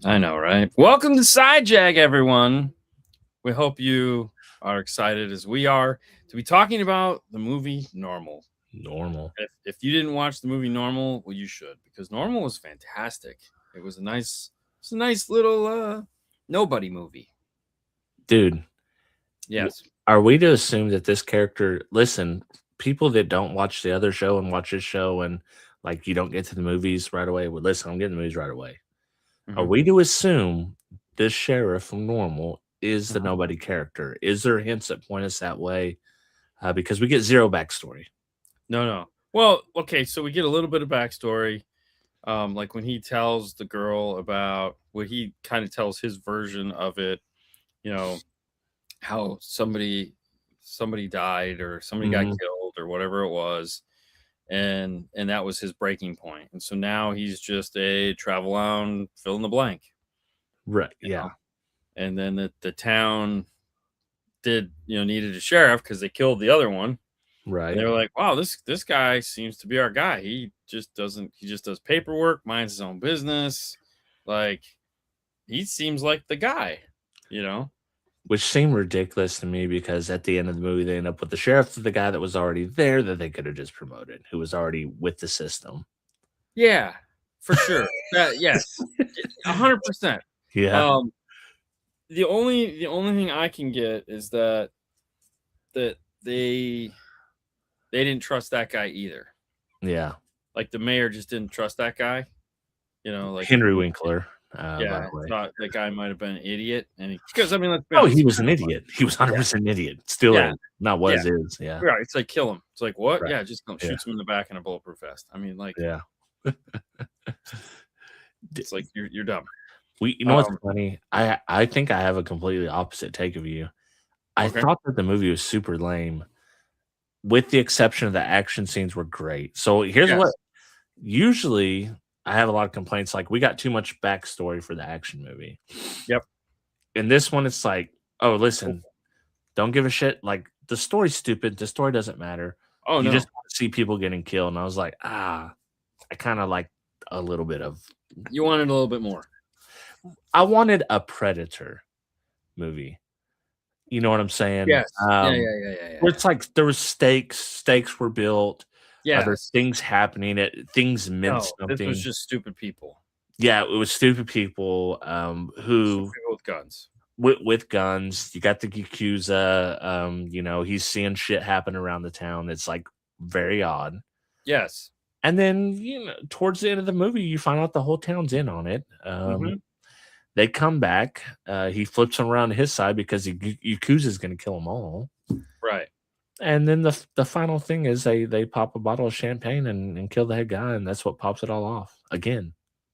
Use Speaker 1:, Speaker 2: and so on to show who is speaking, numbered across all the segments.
Speaker 1: I know, right? Welcome to Sidejag, everyone. We hope you are excited as we are to be talking about the movie Normal. If you didn't watch the movie Normal, well, you should, because Normal was fantastic. It was a nice little nobody movie.
Speaker 2: Dude,
Speaker 1: Yes.
Speaker 2: are we to assume that this character, listen, people that don't watch the other show and watch this show and like you don't get to the movies right away, well, listen, I'm getting the movies right away. Are we to assume this sheriff from Normal is the nobody character? Is there hints that point us that way? Because we get zero backstory.
Speaker 1: No. Well, okay, so we get a little bit of backstory. Like when he tells the girl about what he kind of tells his version of it, you know, how somebody died or somebody got killed or whatever it was, and that was his breaking point. And so now he's just a travel on fill in the blank,
Speaker 2: right? Yeah.
Speaker 1: Know? And then the town needed a sheriff because they killed the other one,
Speaker 2: right?
Speaker 1: And they were like, wow, this guy seems to be our guy. He just does paperwork, minds his own business, like he seems like the guy,
Speaker 2: Which seemed ridiculous to me because at the end of the movie, they end up with the sheriff, the guy that was already there that they could have just promoted, who was already with the system.
Speaker 1: Yeah, for sure. Yes, 100%.
Speaker 2: Yeah.
Speaker 1: The only thing I can get is that they didn't trust that guy either.
Speaker 2: Yeah.
Speaker 1: Like the mayor just didn't trust that guy. Like
Speaker 2: Henry Winkler.
Speaker 1: Yeah, thought that guy might have been an idiot, and because
Speaker 2: he was an idiot. He was 100% an idiot. Still, not was is. Yeah,
Speaker 1: right. It's like kill him. It's like what?
Speaker 2: Right.
Speaker 1: Yeah, just shoots him in the back in a bulletproof vest. I mean, like,
Speaker 2: yeah.
Speaker 1: It's like you're dumb.
Speaker 2: You know what's funny? I think I have a completely opposite take of you. I thought that the movie was super lame, with the exception of the action scenes were great. So here's what. Usually, I have a lot of complaints. Like we got too much backstory for the action movie.
Speaker 1: Yep.
Speaker 2: In this one, it's like, oh, listen, don't give a shit. Like the story's stupid. The story doesn't matter.
Speaker 1: Oh,
Speaker 2: you just want to see people getting killed. And I was like, I kind of like a little bit of.
Speaker 1: You wanted a little bit more.
Speaker 2: I wanted a Predator movie. You know what I'm saying?
Speaker 1: Yes. Yeah.
Speaker 2: Where it's like there was stakes were built.
Speaker 1: Yeah.
Speaker 2: There's things happening. Things meant something.
Speaker 1: This was just stupid people.
Speaker 2: Yeah, it was stupid people who
Speaker 1: with guns.
Speaker 2: With guns. You got the Yakuza. He's seeing shit happen around the town. It's like very odd.
Speaker 1: Yes.
Speaker 2: And then, towards the end of the movie, you find out the whole town's in on it. They come back. He flips them around to his side because Yakuza's going to kill them all.
Speaker 1: Right.
Speaker 2: And then the final thing is they pop a bottle of champagne and kill the head guy, and that's what pops it all off again.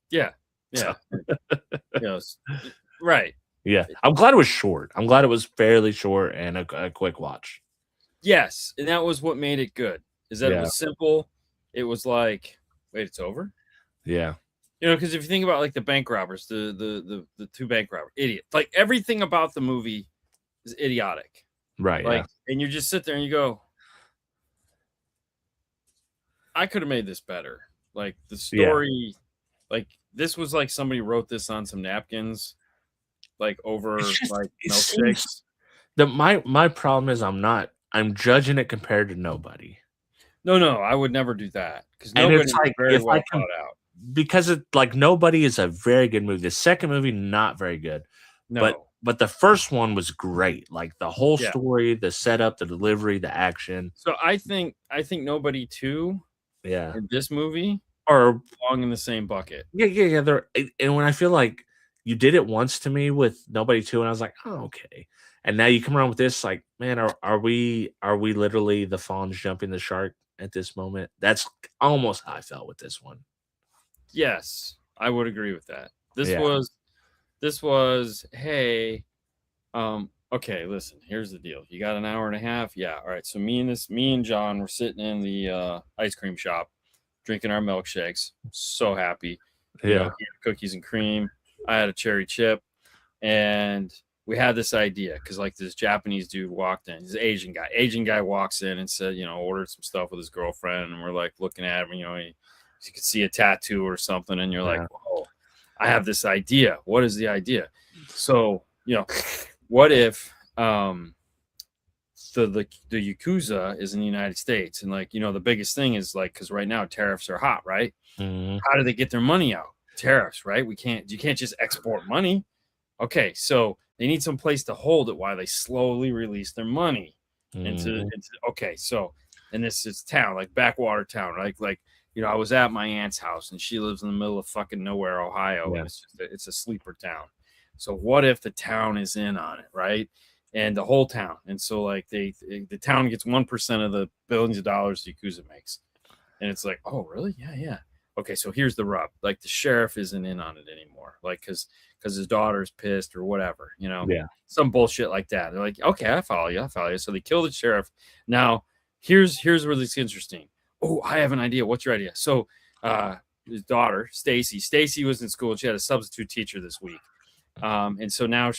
Speaker 1: Yeah. Yeah. Yes. Right.
Speaker 2: Yeah. I'm glad it was short. I'm glad it was fairly short and a quick watch.
Speaker 1: Yes. And that was what made it good, is that it was simple. It was like, wait, it's over?
Speaker 2: Yeah.
Speaker 1: Because if you think about like the bank robbers, the two bank robbers, idiot. Like everything about the movie is idiotic.
Speaker 2: Right.
Speaker 1: Like, and you just sit there and you go, I could have made this better. Like the story, like this was like somebody wrote this on some napkins, like over like milkshakes.
Speaker 2: My problem is I'm judging it compared to Nobody.
Speaker 1: No, I would never do that because Nobody is like, very well thought out.
Speaker 2: Because it like Nobody is a very good movie. The second movie not very good.
Speaker 1: No.
Speaker 2: But the first one was great. Like the whole story, the setup, the delivery, the action.
Speaker 1: So I think Nobody 2 in this movie
Speaker 2: are
Speaker 1: belong in the same bucket.
Speaker 2: Yeah. And when I feel like you did it once to me with Nobody 2, and I was like, oh, okay. And now you come around with this, like, man, are we literally the fawns jumping the shark at this moment? That's almost how I felt with this one.
Speaker 1: Yes, I would agree with that. This was, hey, okay, listen, here's the deal. You got an hour and a half? Yeah, all right. So me and John were sitting in the ice cream shop drinking our milkshakes. So happy. He had cookies and cream. I had a cherry chip. And we had this idea because like this Japanese dude walked in. He's an Asian guy walks in and said, ordered some stuff with his girgirlfriend. And we're like looking at him, you could see a tattoo or something. And you're like, whoa. I have this idea. What is the idea? So, what if the Yakuza is in the United States, and the biggest thing is because right now tariffs are hot, right? How do they get their money out? Tariffs, right? You can't just export money. Okay, so they need some place to hold it while they slowly release their money into okay, so, and this is town, like backwater town, I was at my aunt's house, and she lives in the middle of fucking nowhere, Ohio, and it's a sleeper town. So what if the town is in on it, right? And the whole town, and so the town gets 1% of the billions of dollars Yakuza makes, and it's like, oh really? Yeah. Okay, so here's the rub. The sheriff isn't in on it anymore, because his daughter's pissed or whatever, some bullshit like that. They're like, okay, I follow you. So they kill the sheriff. Now, here's where this is interesting. Oh, I have an idea. What's your idea? So, his daughter, Stacy was in school, and she had a substitute teacher this week. And so now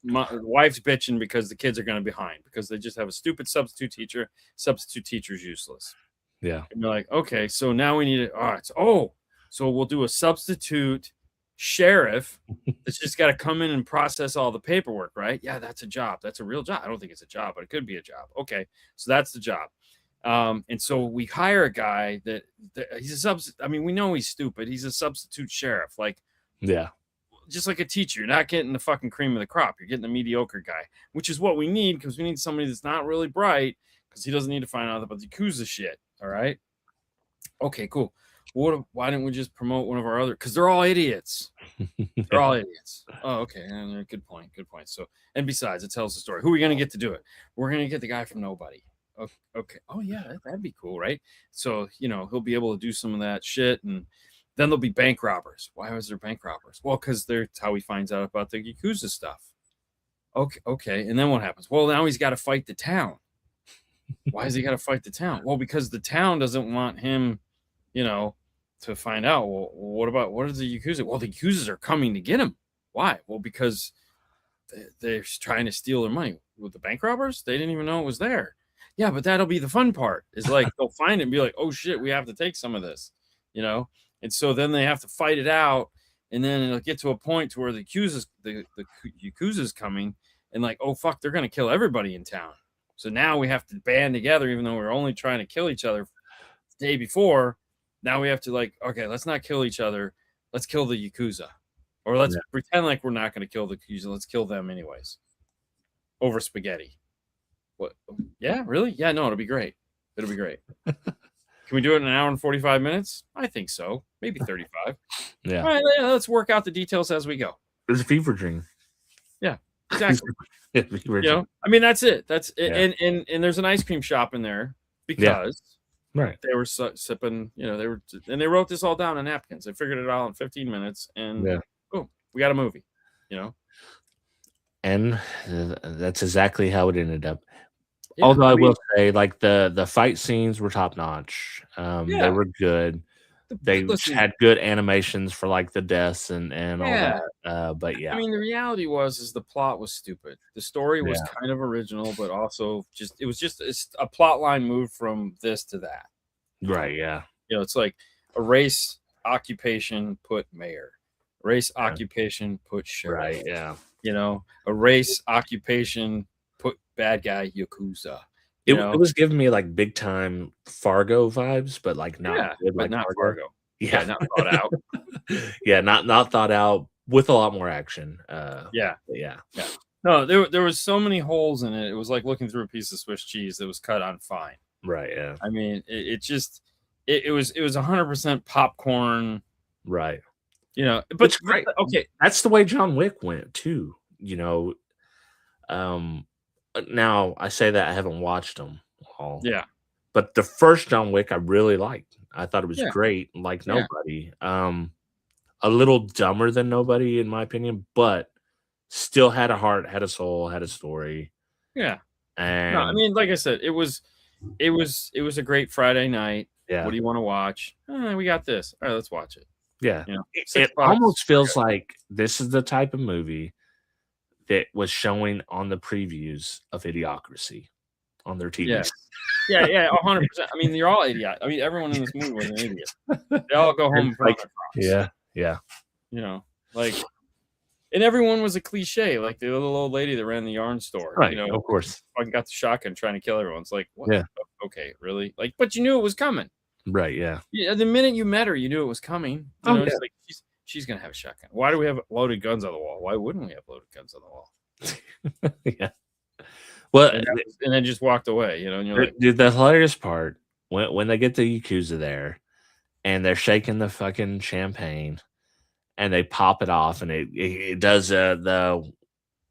Speaker 1: my wife's bitching because the kids are going to be behind because they just have a stupid substitute teacher. Substitute teacher's useless.
Speaker 2: Yeah.
Speaker 1: And they're like, okay, so now we need it. All right. So we'll do a substitute sheriff that's just got to come in and process all the paperwork, right? Yeah, that's a job. That's a real job. I don't think it's a job, but it could be a job. Okay. So that's the job. And so we hire a guy that he's a substitute. I mean, we know he's stupid. He's a substitute sheriff. Just like a teacher, you're not getting the fucking cream of the crop. You're getting the mediocre guy, which is what we need, because we need somebody that's not really bright, because he doesn't need to find out about the Yakuza shit. All right. Okay, cool. Why didn't we just promote one of our other? Because they're all idiots. They're all idiots. Oh, okay. Good point. So, and besides, it tells the story. Who are we going to get to do it? We're going to get the guy from Nobody. Okay. Oh, yeah, that'd be cool, right? So, he'll be able to do some of that shit, and then there'll be bank robbers. Why was there bank robbers? Well, because that's how he finds out about the Yakuza stuff. Okay. And then what happens? Well, now he's got to fight the town. Why has he got to fight the town? Well, because the town doesn't want him, to find out. Well, what is the Yakuza? Well, the Yakuzas are coming to get him. Why? Well, because they're trying to steal their money. With the bank robbers, they didn't even know it was there. Yeah, but that'll be the fun part. Is they'll find it and be like, oh shit, we have to take some of this, And so then they have to fight it out, and then it'll get to a point to where the Yakuza's coming, and oh fuck, they're gonna kill everybody in town. So now we have to band together, even though we're only trying to kill each other the day before. Now we have to okay, let's not kill each other. Let's kill the Yakuza, or let's pretend like we're not going to kill the Yakuza. Let's kill them anyways. Over spaghetti. What? Yeah, really? Yeah, no, it'll be great. It'll be great. Can we do it in an hour and 45 minutes? I think so. Maybe 35.
Speaker 2: Yeah.
Speaker 1: All right, let's work out the details as we go.
Speaker 2: It's a fever dream.
Speaker 1: Yeah, exactly. I mean, that's it. That's it. Yeah. And there's an ice cream shop in there because they were sipping, and they wrote this all down on napkins. They figured it out in 15 minutes, and boom, we got a movie,
Speaker 2: And that's exactly how it ended up. Yeah, although I will say, the fight scenes were top notch. They were good. They had good animations for the deaths and all that. But yeah,
Speaker 1: I mean, the reality is the plot was stupid. The story was kind of original, but also it's a plot line moved from this to that.
Speaker 2: Right. Yeah.
Speaker 1: It's like a race occupation put mayor, race occupation put sheriff.
Speaker 2: Right. Yeah.
Speaker 1: A race occupation put bad guy Yakuza.
Speaker 2: It was giving me big time Fargo vibes, but not good,
Speaker 1: but not Fargo.
Speaker 2: Yeah,
Speaker 1: not thought out.
Speaker 2: Yeah, not thought out, with a lot more action.
Speaker 1: Yeah. No, there was so many holes in it. It was like looking through a piece of Swiss cheese that was cut on fine.
Speaker 2: Right. Yeah.
Speaker 1: I mean, it was 100% popcorn.
Speaker 2: Right.
Speaker 1: But great. Okay,
Speaker 2: that's the way John Wick went too. Now I say that I haven't watched them all.
Speaker 1: Yeah.
Speaker 2: But the first John Wick I really liked. I thought it was great, like Nobody. A little dumber than Nobody in my opinion, but still had a heart, had a soul, had a story.
Speaker 1: Yeah.
Speaker 2: And
Speaker 1: I mean, like I said, it was a great Friday night.
Speaker 2: Yeah.
Speaker 1: What do you want to watch? We got this. All right, let's watch it.
Speaker 2: Yeah. It almost feels like this is the type of movie that was showing on the previews of Idiocracy on their TVs.
Speaker 1: Yeah, 100%. I mean, you're all idiots. I mean, everyone in this movie was an idiot. They all go home and
Speaker 2: yeah.
Speaker 1: You know, like, and everyone was a cliche, like the little old lady that ran the yarn store.
Speaker 2: Right,
Speaker 1: You know,
Speaker 2: of course.
Speaker 1: fucking got the shotgun trying to kill everyone. It's like, what?
Speaker 2: Yeah.
Speaker 1: Okay, really? Like, but you knew it was coming.
Speaker 2: Right, yeah.
Speaker 1: Yeah, the minute you met her, you knew it was coming. You
Speaker 2: Oh,
Speaker 1: know,
Speaker 2: yeah.
Speaker 1: it's like she's gonna have a shotgun. Why do we have loaded guns on the wall? Why wouldn't we have loaded guns on the wall?
Speaker 2: Yeah. Well,
Speaker 1: and then just walked away, you know, and you're like,
Speaker 2: dude, the hilarious part when they get the Yakuza there and they're shaking the fucking champagne and they pop it off and it does the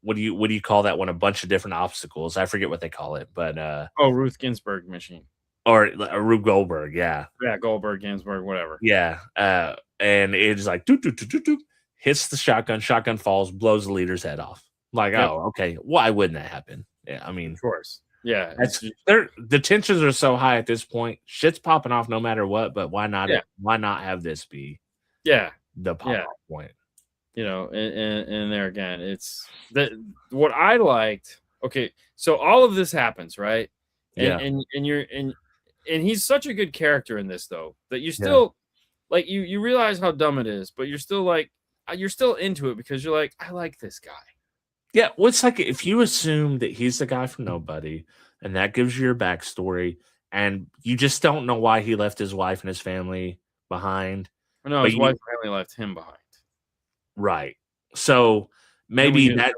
Speaker 2: what do you call that one? A bunch of different obstacles. I forget what they call it, but
Speaker 1: oh, Ruth Ginsburg machine.
Speaker 2: or Rube Goldberg, yeah.
Speaker 1: Yeah, Goldberg, Ginsburg, whatever.
Speaker 2: Yeah. And it's like doo, doo, doo, doo, doo, hits the shotgun falls, blows the leader's head off. Like, oh, okay. Why wouldn't that happen? Yeah, I mean,
Speaker 1: of course. Yeah.
Speaker 2: The tensions are so high at this point. Shit's popping off no matter what, but why not why not have this be the pop-off point? You know,
Speaker 1: and there again, it's what I liked. Okay, so all of this happens, right? And and he's such a good character in this, though, that you still like you realize how dumb it is, but you're still like you're still into it because you're like, I like this guy.
Speaker 2: Yeah, well, it's like if you assume that he's the guy from Nobody, and that gives you your backstory, and you just don't know why he left his wife and his family behind.
Speaker 1: No, his wife and family left him behind.
Speaker 2: Right. So maybe that,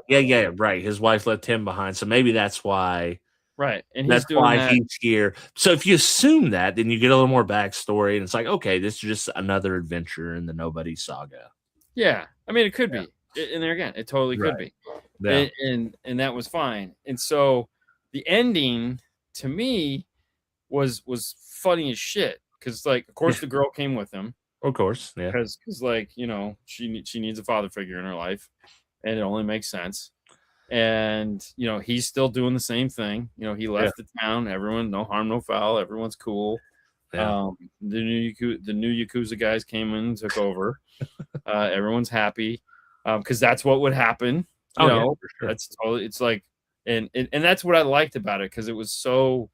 Speaker 2: right. His wife left him behind, so maybe that's why.
Speaker 1: Right, and
Speaker 2: that's why he's here. So if you assume that, then you get a little more backstory, and it's like, okay, this is just another adventure in the Nobody saga.
Speaker 1: Yeah, I mean, it could be. And there again, it totally could be. Yeah. And that was fine. And so the ending to me was funny as shit because, like, of course the girl came with him.
Speaker 2: Of course, yeah.
Speaker 1: Because like, you know, she needs a father figure in her life, and it only makes sense. And you know, he's still doing the same thing. You know, he left the town. Everyone, no harm, no foul. Everyone's cool. Yeah. The new Yakuza guys came in and took over. Everyone's happy. Because that's what would happen. You know, for sure. That's totally. It's like, and that's what I liked about it because it was so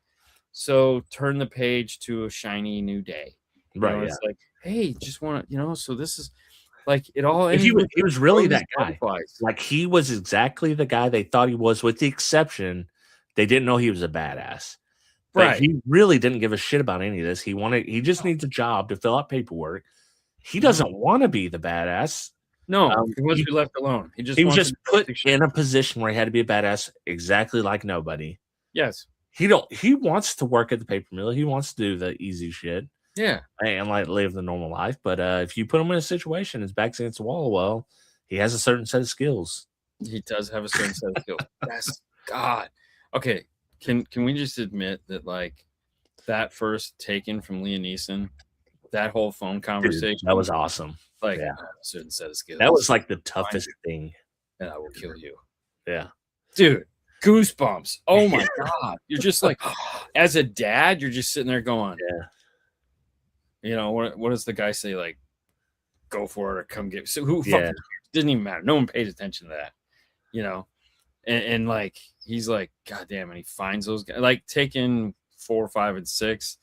Speaker 1: turn the page to a shiny new day. Right. You know, it's like, hey, just want to, you know. So this is like it all.
Speaker 2: He was really that guy. Like he was exactly the guy they thought he was, with the exception they didn't know he was a badass. But he really didn't give a shit about any of this. He just needs a job to fill out paperwork. He doesn't want to be the badass.
Speaker 1: No, he wants to be left alone.
Speaker 2: He was just put in a position where he had to be a badass, exactly like Nobody.
Speaker 1: Yes.
Speaker 2: He wants to work at the paper mill. He wants to do the easy shit.
Speaker 1: Yeah.
Speaker 2: And like live the normal life. But if you put him in a situation, his back's against the wall, well, he has a certain set of skills.
Speaker 1: He does have a certain set of skills. Yes. God. Okay. Can we just admit that, like, that first Taken from Liam Neeson, that whole phone conversation,
Speaker 2: dude, that was awesome.
Speaker 1: Like, a certain set of skills.
Speaker 2: That was like the toughest thing.
Speaker 1: And I will kill you.
Speaker 2: Yeah.
Speaker 1: Dude, goosebumps. Oh my God. You're just like, as a dad, you're just sitting there going, you know, what does the guy say? Like, go for it or come get. So who fucking cares? Didn't even matter. No one paid attention to that, you know? And like, he's like, God damn, and he finds those guys, like Taken 4, 5, and 6.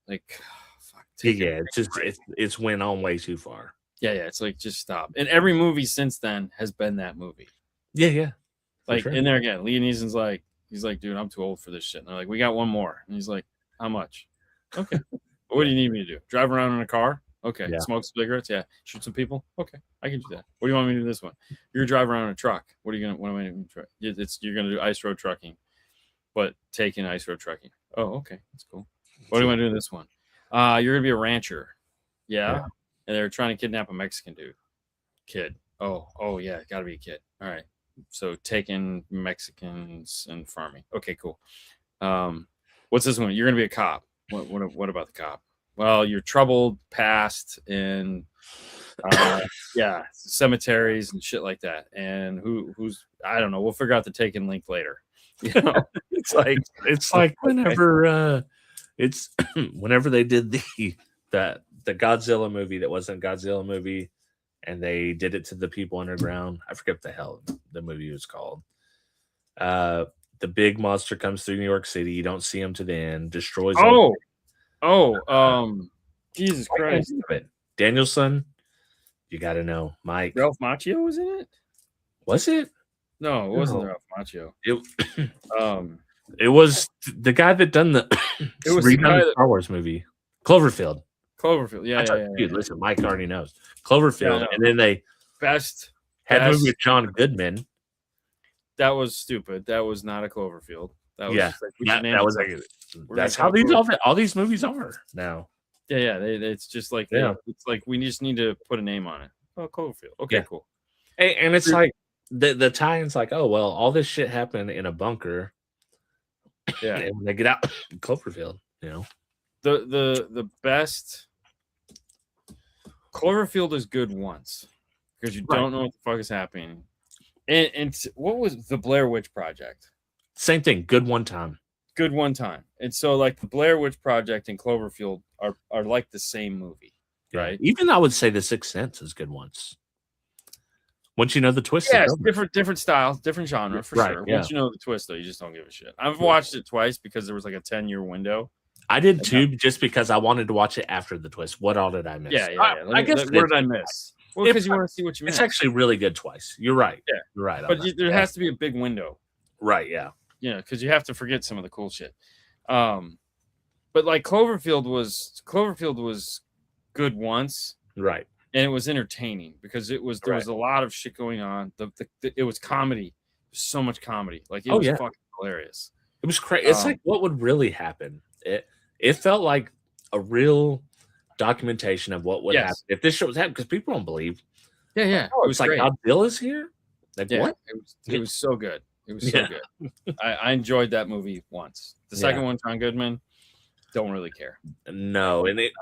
Speaker 1: Like, fuck.
Speaker 2: It's went on way too far.
Speaker 1: Yeah, it's like, just stop. And every movie since then has been that movie.
Speaker 2: Yeah.
Speaker 1: Like, in there again, Liam Neeson's like, he's like, dude, I'm too old for this shit. And they're like, we got one more. And he's like, how much? Okay. What do you need me to do? Drive around in a car? Okay. Yeah. Smoke cigarettes? Yeah. Shoot some people? Okay. I can do that. What do you want me to do this one? You're driving around in a truck. What am I going to try? You're going to do ice road trucking, but taking ice road trucking. Oh, okay. That's cool. What do you want to do in this one? You're going to be a rancher. Yeah. And they're trying to kidnap a Mexican kid. Oh yeah. Got to be a kid. All right. So taking Mexicans and farming. Okay, cool. What's this one? You're going to be a cop. What about the cop? Well, your troubled past and cemeteries and shit like that. And who's I don't know. We'll figure out the Taken link later. You know,
Speaker 2: it's like whenever whenever they did the Godzilla movie that wasn't a Godzilla movie, and they did it to the people underground. I forget what the hell the movie was called. The big monster comes through New York City. You don't see him to the end. Destroys.
Speaker 1: Jesus Christ!
Speaker 2: Danielson. You got to know, Mike.
Speaker 1: Ralph Macchio was in it.
Speaker 2: Was it?
Speaker 1: No, it wasn't Ralph Macchio.
Speaker 2: It was the guy that done the
Speaker 1: it was the guy
Speaker 2: the Star Wars movie, Cloverfield.
Speaker 1: Yeah,
Speaker 2: Dude, listen, Mike already knows Cloverfield, and then they had a movie with John Goodman.
Speaker 1: That was stupid. That was not a Cloverfield. That was
Speaker 2: that's how all these movies are now.
Speaker 1: Yeah. It's just like it's like we just need to put a name on it. Oh, Cloverfield. Okay, cool.
Speaker 2: Hey, and it's like the tie-in's like, oh well, all this shit happened in a bunker. Yeah, and when they get out, Cloverfield,
Speaker 1: the best Cloverfield is good once because you don't know what the fuck is happening. And what was the Blair Witch Project?
Speaker 2: Same thing. Good one time.
Speaker 1: Good one time. And so like the Blair Witch Project and Cloverfield are like the same movie, right?
Speaker 2: Even I would say The Sixth Sense is good once. Once you know the twist.
Speaker 1: Yeah, it's different styles, different genre for sure. Yeah. Once you know the twist, though, you just don't give a shit. I've watched it twice because there was like a 10-year window.
Speaker 2: I did too, just because I wanted to watch it after the twist. What all did I miss?
Speaker 1: Yeah. I guess what did I miss? Well, because you want to see what you missed.
Speaker 2: It's actually really good twice. You're right.
Speaker 1: Yeah,
Speaker 2: you're right.
Speaker 1: But there has to be a big window.
Speaker 2: Right. Yeah.
Speaker 1: Yeah, because you have to forget some of the cool shit. But like Cloverfield was good once.
Speaker 2: Right.
Speaker 1: And it was entertaining because there was a lot of shit going on. It was comedy. So much comedy. Like it was fucking hilarious.
Speaker 2: It was crazy. It's like what would really happen. It felt like a real documentation of what would happen if this shit was happening, because people don't believe.
Speaker 1: Yeah.
Speaker 2: It was like Godzilla is here. Like what?
Speaker 1: It was so good. It was so good. I enjoyed that movie once. The second one, John Goodman, don't really care.
Speaker 2: No, and it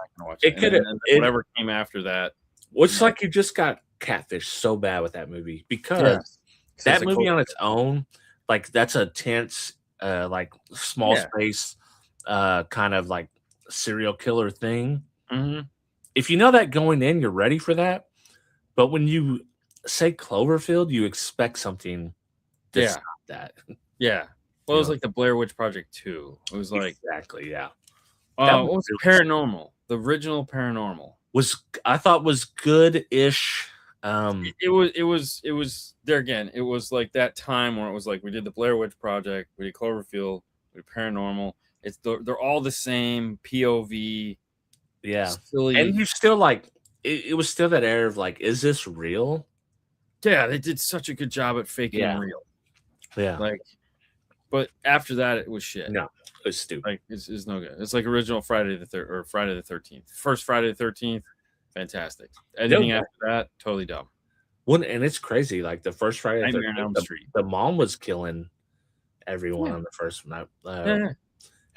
Speaker 1: could have whatever came after that.
Speaker 2: It's like you just got catfish so bad with that movie because that movie on its own, like that's a tense, like small space, kind of like serial killer thing.
Speaker 1: Mm-hmm.
Speaker 2: If you know that going in, you're ready for that. But when you say Cloverfield, you expect something that's not that.
Speaker 1: Yeah. Well, it was like the Blair Witch Project 2. It was like
Speaker 2: exactly, yeah.
Speaker 1: What was Paranormal? The original Paranormal
Speaker 2: I thought was good-ish.
Speaker 1: It was there again. It was like that time where it was like we did the Blair Witch Project, we did Cloverfield, we did Paranormal. They're all the same POV.
Speaker 2: Yeah,
Speaker 1: silly.
Speaker 2: And you still like it was still that air of like, is this real?
Speaker 1: Yeah, they did such a good job at faking real.
Speaker 2: Yeah,
Speaker 1: like, but after that, it was shit.
Speaker 2: No, it was stupid.
Speaker 1: Like, it's no good. It's like original Friday the 13th. First Friday the 13th, fantastic. Anything after that, totally dumb.
Speaker 2: Well, and it's crazy. Like the first Friday the 13th, the mom was killing everyone on the first night.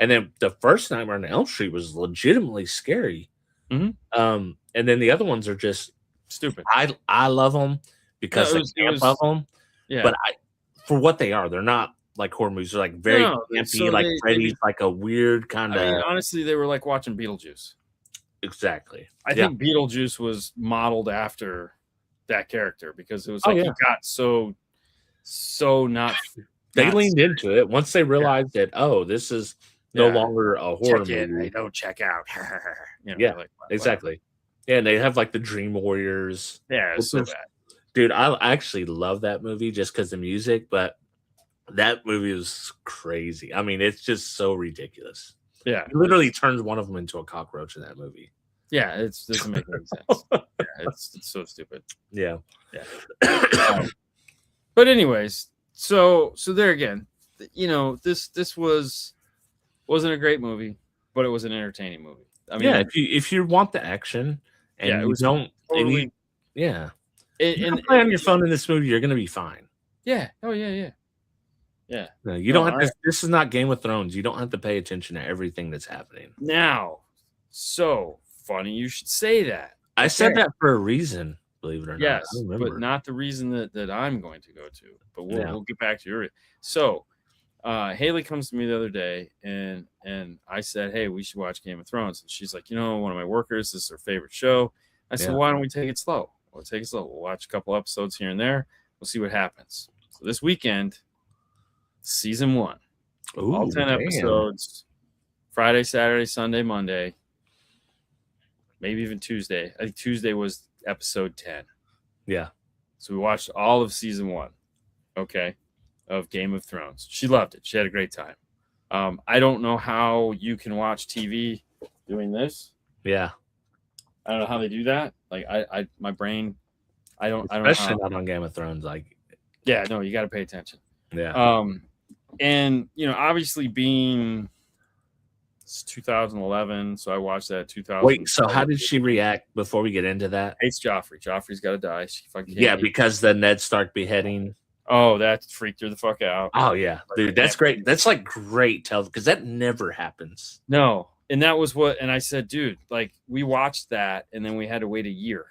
Speaker 2: And then the first Nightmare on Elm Street was legitimately scary.
Speaker 1: Mm-hmm.
Speaker 2: And then the other ones are just
Speaker 1: stupid.
Speaker 2: I love them because I love them.
Speaker 1: Yeah.
Speaker 2: But for what they are, they're not like horror movies. They're like very campy, like Freddy's, like a weird kind of.
Speaker 1: I mean, honestly, they were like watching Beetlejuice.
Speaker 2: Exactly.
Speaker 1: I think Beetlejuice was modeled after that character because it was like he got so not.
Speaker 2: They leaned into it once they realized that this is no longer a horror movie.
Speaker 1: They don't check out.
Speaker 2: Like, exactly. Yeah, and they have like the Dream Warriors.
Speaker 1: Yeah, it's so bad.
Speaker 2: Dude, I actually love that movie just because the music, but that movie is crazy. I mean, it's just so ridiculous.
Speaker 1: Yeah.
Speaker 2: It literally turns one of them into a cockroach in that movie.
Speaker 1: Yeah, it doesn't make any sense. It's so stupid.
Speaker 2: Yeah.
Speaker 1: But anyways, so there again, this wasn't a great movie, but it was an entertaining movie. I mean,
Speaker 2: if you want the action and you don't
Speaker 1: totally,
Speaker 2: and play on your phone in this movie, you're gonna be fine.
Speaker 1: Yeah. Oh yeah.
Speaker 2: No, you don't have to. This is not Game of Thrones. You don't have to pay attention to everything that's happening.
Speaker 1: Now, so funny you should say that.
Speaker 2: I said that for a reason, believe it or not.
Speaker 1: Yes, but not the reason that I'm going to go to. But we'll get back to your. So, Haley comes to me the other day, and I said, "Hey, we should watch Game of Thrones." And she's like, "One of my workers, this is her favorite show." I said, "Why don't we take it slow? We'll take it slow. We'll watch a couple episodes here and there. We'll see what happens." So this weekend, season 1, all 10 episodes, Friday, Saturday, Sunday, Monday, maybe even Tuesday. I think Tuesday was episode 10.
Speaker 2: Yeah.
Speaker 1: So we watched all of season 1, okay, of Game of Thrones. She loved it. She had a great time. I don't know how you can watch TV doing this.
Speaker 2: Yeah.
Speaker 1: I don't know how they do that. Like my brain, I don't know
Speaker 2: Especially
Speaker 1: how.
Speaker 2: not on Game of Thrones. Like,
Speaker 1: yeah, no, you got to pay attention.
Speaker 2: Yeah.
Speaker 1: And obviously being it's 2011, so I watched that 2000.
Speaker 2: Wait, so how did she react before we get into that?
Speaker 1: Hates Joffrey. Joffrey's got to die. She fucking
Speaker 2: yeah, because the Ned Stark beheading.
Speaker 1: Oh, that freaked her the fuck out.
Speaker 2: Oh yeah, dude, that's great. That's like great tell because that never happens.
Speaker 1: No, and that was what. And I said, dude, like we watched that, and then we had to wait a year.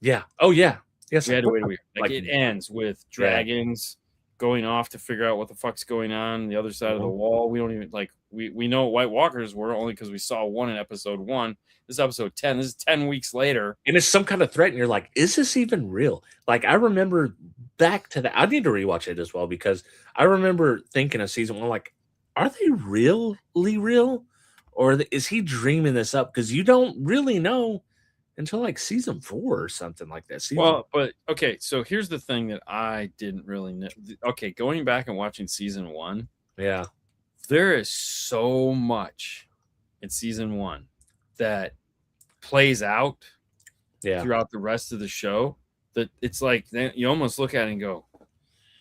Speaker 2: Yeah. Oh yeah. Yes.
Speaker 1: We had to wait a year. Like it ends with dragons going off to figure out what the fuck's going on the other side of the wall. We don't even like we know what White Walkers were only because we saw one in episode 1. This is episode 10. This is 10 weeks later.
Speaker 2: And it's some kind of threat, and you're like, is this even real? Like, I remember back to that. I need to rewatch it as well because I remember thinking of season 1, like, are they really real? Or is he dreaming this up? Because you don't really know until like season 4 or something like that.
Speaker 1: But okay, so here's the thing that I didn't really know. Okay, going back and watching season 1.
Speaker 2: Yeah.
Speaker 1: There is so much in season 1 that plays out throughout the rest of the show that it's like you almost look at it and go,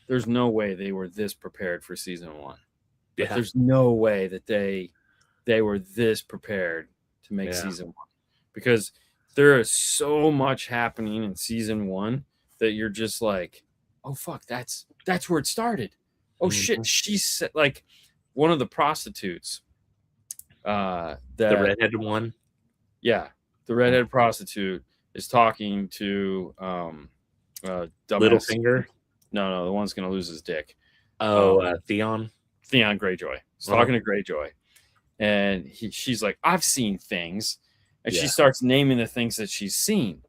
Speaker 1: there's no way they were this prepared for season 1. Like, there's no way that they were this prepared to make season 1 because there is so much happening in season 1 that you're just like, oh fuck, that's where it started. Oh shit, she said, like, one of the prostitutes, the
Speaker 2: redheaded one.
Speaker 1: Yeah, the redhead prostitute is talking to
Speaker 2: Littlefinger.
Speaker 1: No, the one's gonna lose his dick.
Speaker 2: Theon
Speaker 1: Greyjoy. He's talking to Greyjoy, and she's like, I've seen things, and she starts naming the things that she's seen,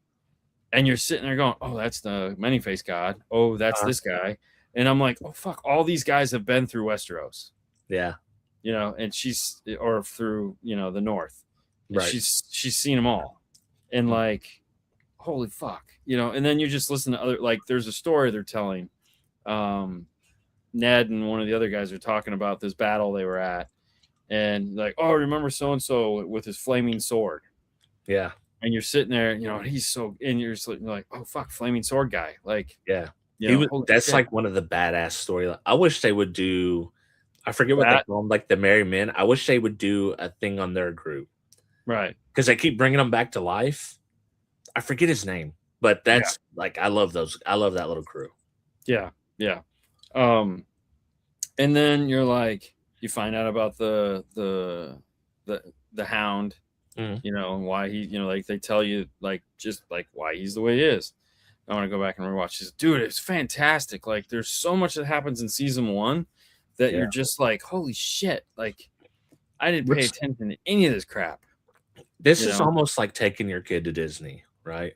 Speaker 1: and you're sitting there going, oh, that's the many-faced god. Oh, that's this guy, and I'm like, oh fuck, all these guys have been through Westeros.
Speaker 2: Yeah,
Speaker 1: and she's or through the north.
Speaker 2: Right.
Speaker 1: She's seen them all, and like, holy fuck, and then you just listen to other, like, there's a story they're telling. Ned and one of the other guys are talking about this battle they were at, and like, oh, remember so and so with his flaming sword.
Speaker 2: Yeah,
Speaker 1: and you're sitting there, he's so, and you're just like, oh fuck, flaming sword guy, like,
Speaker 2: that's shit. Like one of the badass storylines. I wish they would do. I forget what they call them, like the Merry Men. I wish they would do a thing on their group. Right. Because they keep bringing them back to life. I forget his name, but that's like, I love those. I love that little crew.
Speaker 1: Yeah. Yeah. And then you're like, you find out about the Hound, and why he, like they tell you, like, just like why he's the way he is. I want to go back and rewatch this. Dude, it's fantastic. Like, there's so much that happens in season 1 that you're just like, holy shit. Like, I didn't pay attention to any of this crap.
Speaker 2: This is almost like taking your kid to Disney, right?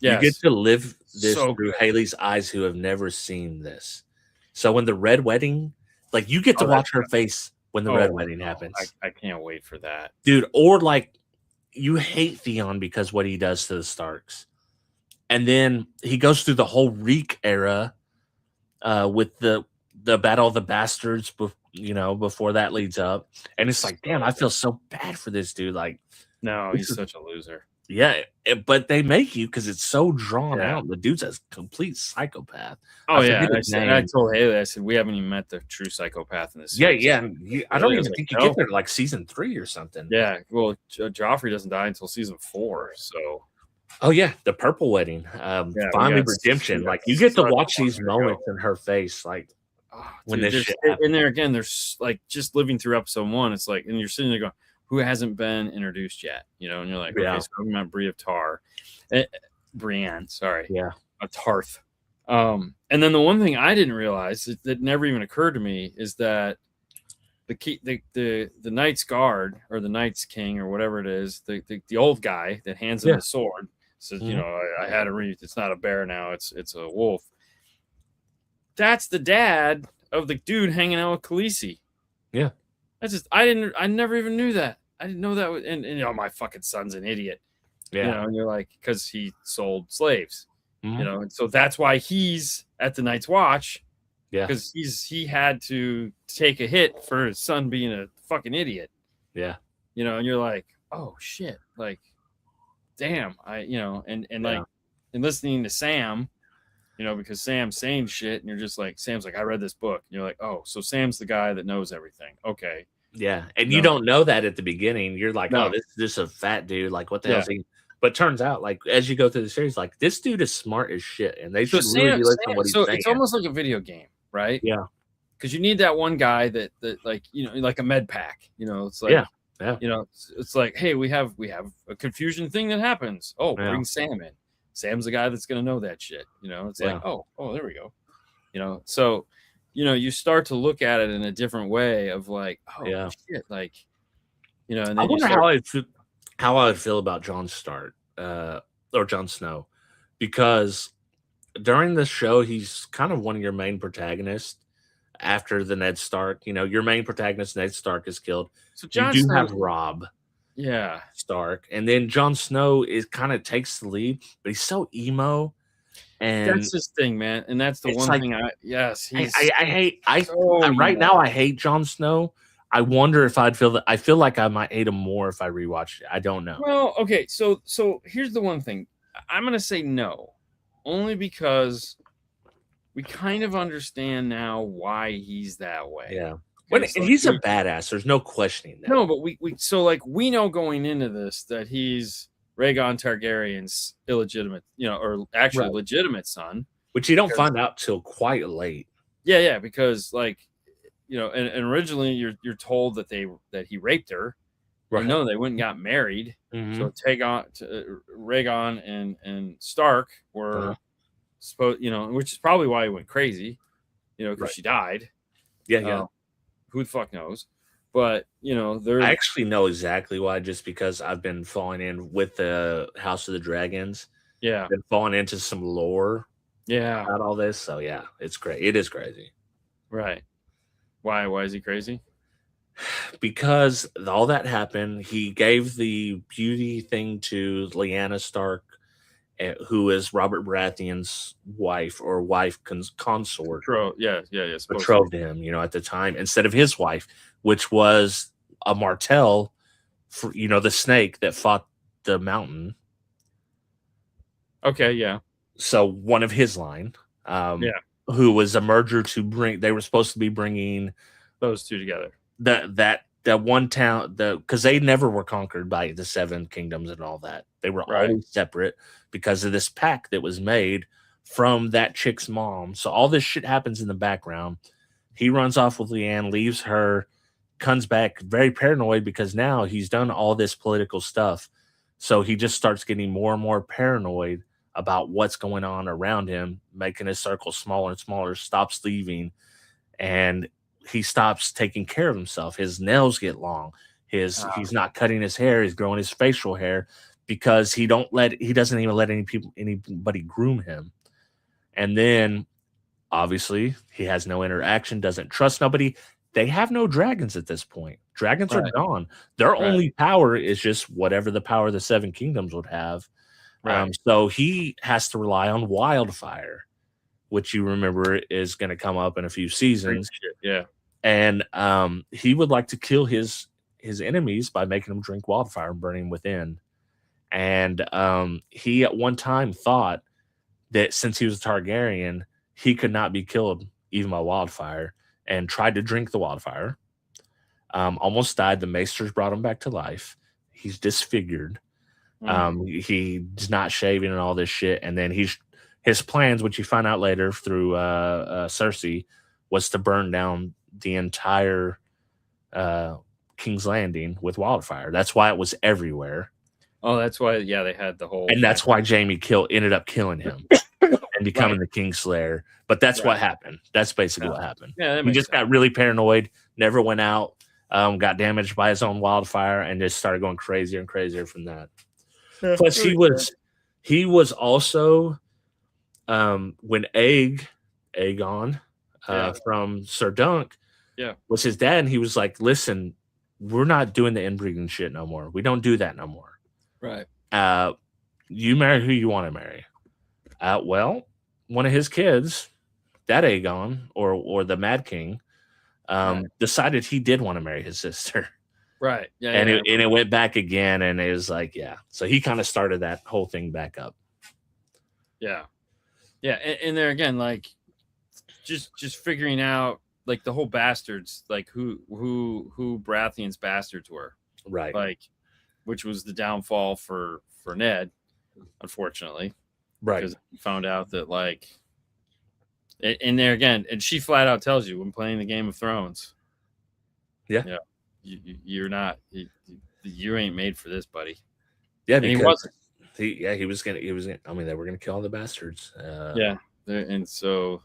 Speaker 2: Yes. You get to live this through Haley's eyes, who have never seen this. So when the red wedding, like, you get to watch her face when the red wedding happens.
Speaker 1: I can't wait for that.
Speaker 2: Dude, or like, you hate Theon because what he does to the Starks. And then he goes through the whole Reek era with the Battle of the Bastards, before that leads up. And it's like, damn, I feel so bad for this dude. Like,
Speaker 1: no, he's such a loser.
Speaker 2: Yeah, but they make you because it's so drawn out. The dude's a complete psychopath.
Speaker 1: Oh, yeah. I told Haley, I said, we haven't even met the true psychopath in this series.
Speaker 2: Yeah. I don't even think you get there to like season 3 or something.
Speaker 1: Yeah, well, Joffrey doesn't die until season 4, so.
Speaker 2: Oh, yeah, the purple wedding. Finally, redemption. Like, you get to watch these moments in her face, like, when this shit happens.
Speaker 1: And there again, there's like, just living through episode 1, it's like, and you're sitting there going, who hasn't been introduced yet, and you're like, okay, so I'm about Brienne of Tar, Brienne, sorry, a Tarth. And then the one thing I didn't realize that never even occurred to me is that the Knight's Guard, or the Knight's King, or whatever it is, the old guy that hands him the sword says, I had to read. It's not a bear now; it's a wolf. That's the dad of the dude hanging out with Khaleesi.
Speaker 2: Yeah.
Speaker 1: I never even knew that. I didn't know that. And my fucking son's an idiot.
Speaker 2: Yeah.
Speaker 1: You know, and you're like, because he sold slaves,
Speaker 2: Mhm.
Speaker 1: you know, and so that's why he's at the Night's Watch.
Speaker 2: Yeah.
Speaker 1: Because he had to take a hit for his son being a fucking idiot.
Speaker 2: Yeah.
Speaker 1: You know, and you're like, oh shit, like, damn, and like, and listening to Sam, you know, because Sam's saying shit, and you're just like, Sam's like, I read this book, and you're like, oh, so Sam's the guy that knows everything. Okay.
Speaker 2: Yeah, and you don't know that at the beginning. You're like,
Speaker 1: No.
Speaker 2: oh, this is just a fat dude. Like, what the
Speaker 1: Yeah.
Speaker 2: hell's he? But turns out, like, as you go through the series, like, this dude is smart as shit, and they
Speaker 1: So
Speaker 2: should really be listening to what he's
Speaker 1: so
Speaker 2: saying.
Speaker 1: it's almost like a video game, right?
Speaker 2: Yeah.
Speaker 1: Because you need that one guy that like, you know, like a med pack. You know, it's like,
Speaker 2: Yeah.
Speaker 1: you know, it's like, hey, we have a confusion thing that happens. Oh,
Speaker 2: Yeah.
Speaker 1: bring Sam in. Sam's the guy that's gonna know that shit. You know, it's like, oh, there we go. You know, so, you know, you start to look at it in a different way of like, oh shit, like, you know, and then
Speaker 2: I wonder how I would feel about Jon Stark, or Jon Snow, because during the show he's kind of one of your main protagonists. After the Ned Stark, you know, your main protagonist Ned Stark is killed.
Speaker 1: So
Speaker 2: you do have Robb.
Speaker 1: Yeah.
Speaker 2: Stark, and then Jon Snow is kind of takes the lead, but he's so emo. And
Speaker 1: that's his thing, man. And that's the one thing I hate.
Speaker 2: Right now I hate Jon Snow. I wonder if I'd feel that. I feel like I might hate him more if I rewatched it. I don't know.
Speaker 1: Well, okay, so here's the one thing. I'm gonna say no, only because we kind of understand now why he's that way.
Speaker 2: Yeah. And he's a badass. There's no questioning that.
Speaker 1: No, but we know going into this that he's Rhaegon Targaryen's illegitimate, you know, or actually legitimate son,
Speaker 2: which you don't find out till quite late.
Speaker 1: Yeah, because like, you know, and originally you're told that he raped her. Right. No, they went and got married. So Rhaegon and Stark were supposed, you know, which is probably why he went crazy, you know, because she died.
Speaker 2: Yeah.
Speaker 1: Who the fuck knows? But, you know,
Speaker 2: I actually know exactly why, just because I've been falling in with the House of the Dragons.
Speaker 1: Yeah.
Speaker 2: Been falling into some lore.
Speaker 1: Yeah.
Speaker 2: About all this. So, yeah, it's great. It is crazy.
Speaker 1: Right. Why? Why is he crazy?
Speaker 2: Because all that happened. He gave the beauty thing to Lyanna Stark, who is Robert Baratheon's wife or consort. Betrothed to him, you know, at the time, instead of his wife, which was a Martell, for, you know, the snake that fought the mountain.
Speaker 1: Okay, yeah.
Speaker 2: So one of his line, who was a merger to bring. They were supposed to be bringing
Speaker 1: those two together.
Speaker 2: That one town, because they never were conquered by the Seven Kingdoms and all that. They were always separate because of this pact that was made from that chick's mom. So all this shit happens in the background. He runs off with Lyanna, leaves her, comes back very paranoid because now he's done all this political stuff. So he just starts getting more and more paranoid about what's going on around him, making his circle smaller and smaller, stops leaving, and he stops taking care of himself. His nails get long. He's not cutting his hair. He's growing his facial hair because he doesn't even let anybody groom him. And then obviously he has no interaction, doesn't trust nobody. They have no dragons at this point. Dragons are gone. Their only power is just whatever the power the Seven Kingdoms would have. So he has to rely on wildfire, which you remember is going to come up in a few seasons.
Speaker 1: Yeah.
Speaker 2: And he would like to kill his enemies by making them drink wildfire and burning within. And he at one time thought that since he was a Targaryen, he could not be killed even by wildfire, and tried to drink the wildfire. Almost died. The maesters brought him back to life. He's disfigured. He's not shaving and all this shit. And then his plans, which you find out later through Cersei, was to burn down the entire King's Landing with wildfire. That's why it was everywhere.
Speaker 1: Oh, that's why. Yeah, they had the whole.
Speaker 2: And that's why Jaime ended up killing him and becoming the Kingslayer. But that's what happened. That's basically what happened. Yeah, he just got really paranoid. Never went out. Got damaged by his own wildfire, and just started going crazier and crazier from that. Plus, he was also when Aegon from Sir Dunk was his dad, and he was like, "Listen, we're not doing the inbreeding shit no more. We don't do that no more."
Speaker 1: Right.
Speaker 2: you marry who you want to marry. Well, one of his kids, that Aegon or the Mad King, decided he did want to marry his sister.
Speaker 1: Right. Yeah.
Speaker 2: And it went back again, and it was like, yeah. So he kind of started that whole thing back up.
Speaker 1: Yeah. Yeah. And there again, like just figuring out like the whole bastards, like who Baratheon's bastards were.
Speaker 2: Right.
Speaker 1: Like, which was the downfall for Ned, unfortunately.
Speaker 2: Right.
Speaker 1: Because he found out that like, and there again, and she flat out tells you when playing the Game of Thrones.
Speaker 2: Yeah.
Speaker 1: Yeah. You're not, you ain't made for this, buddy.
Speaker 2: Yeah.
Speaker 1: And he wasn't.
Speaker 2: He was gonna, I mean, they were gonna kill all the bastards.
Speaker 1: Yeah. And so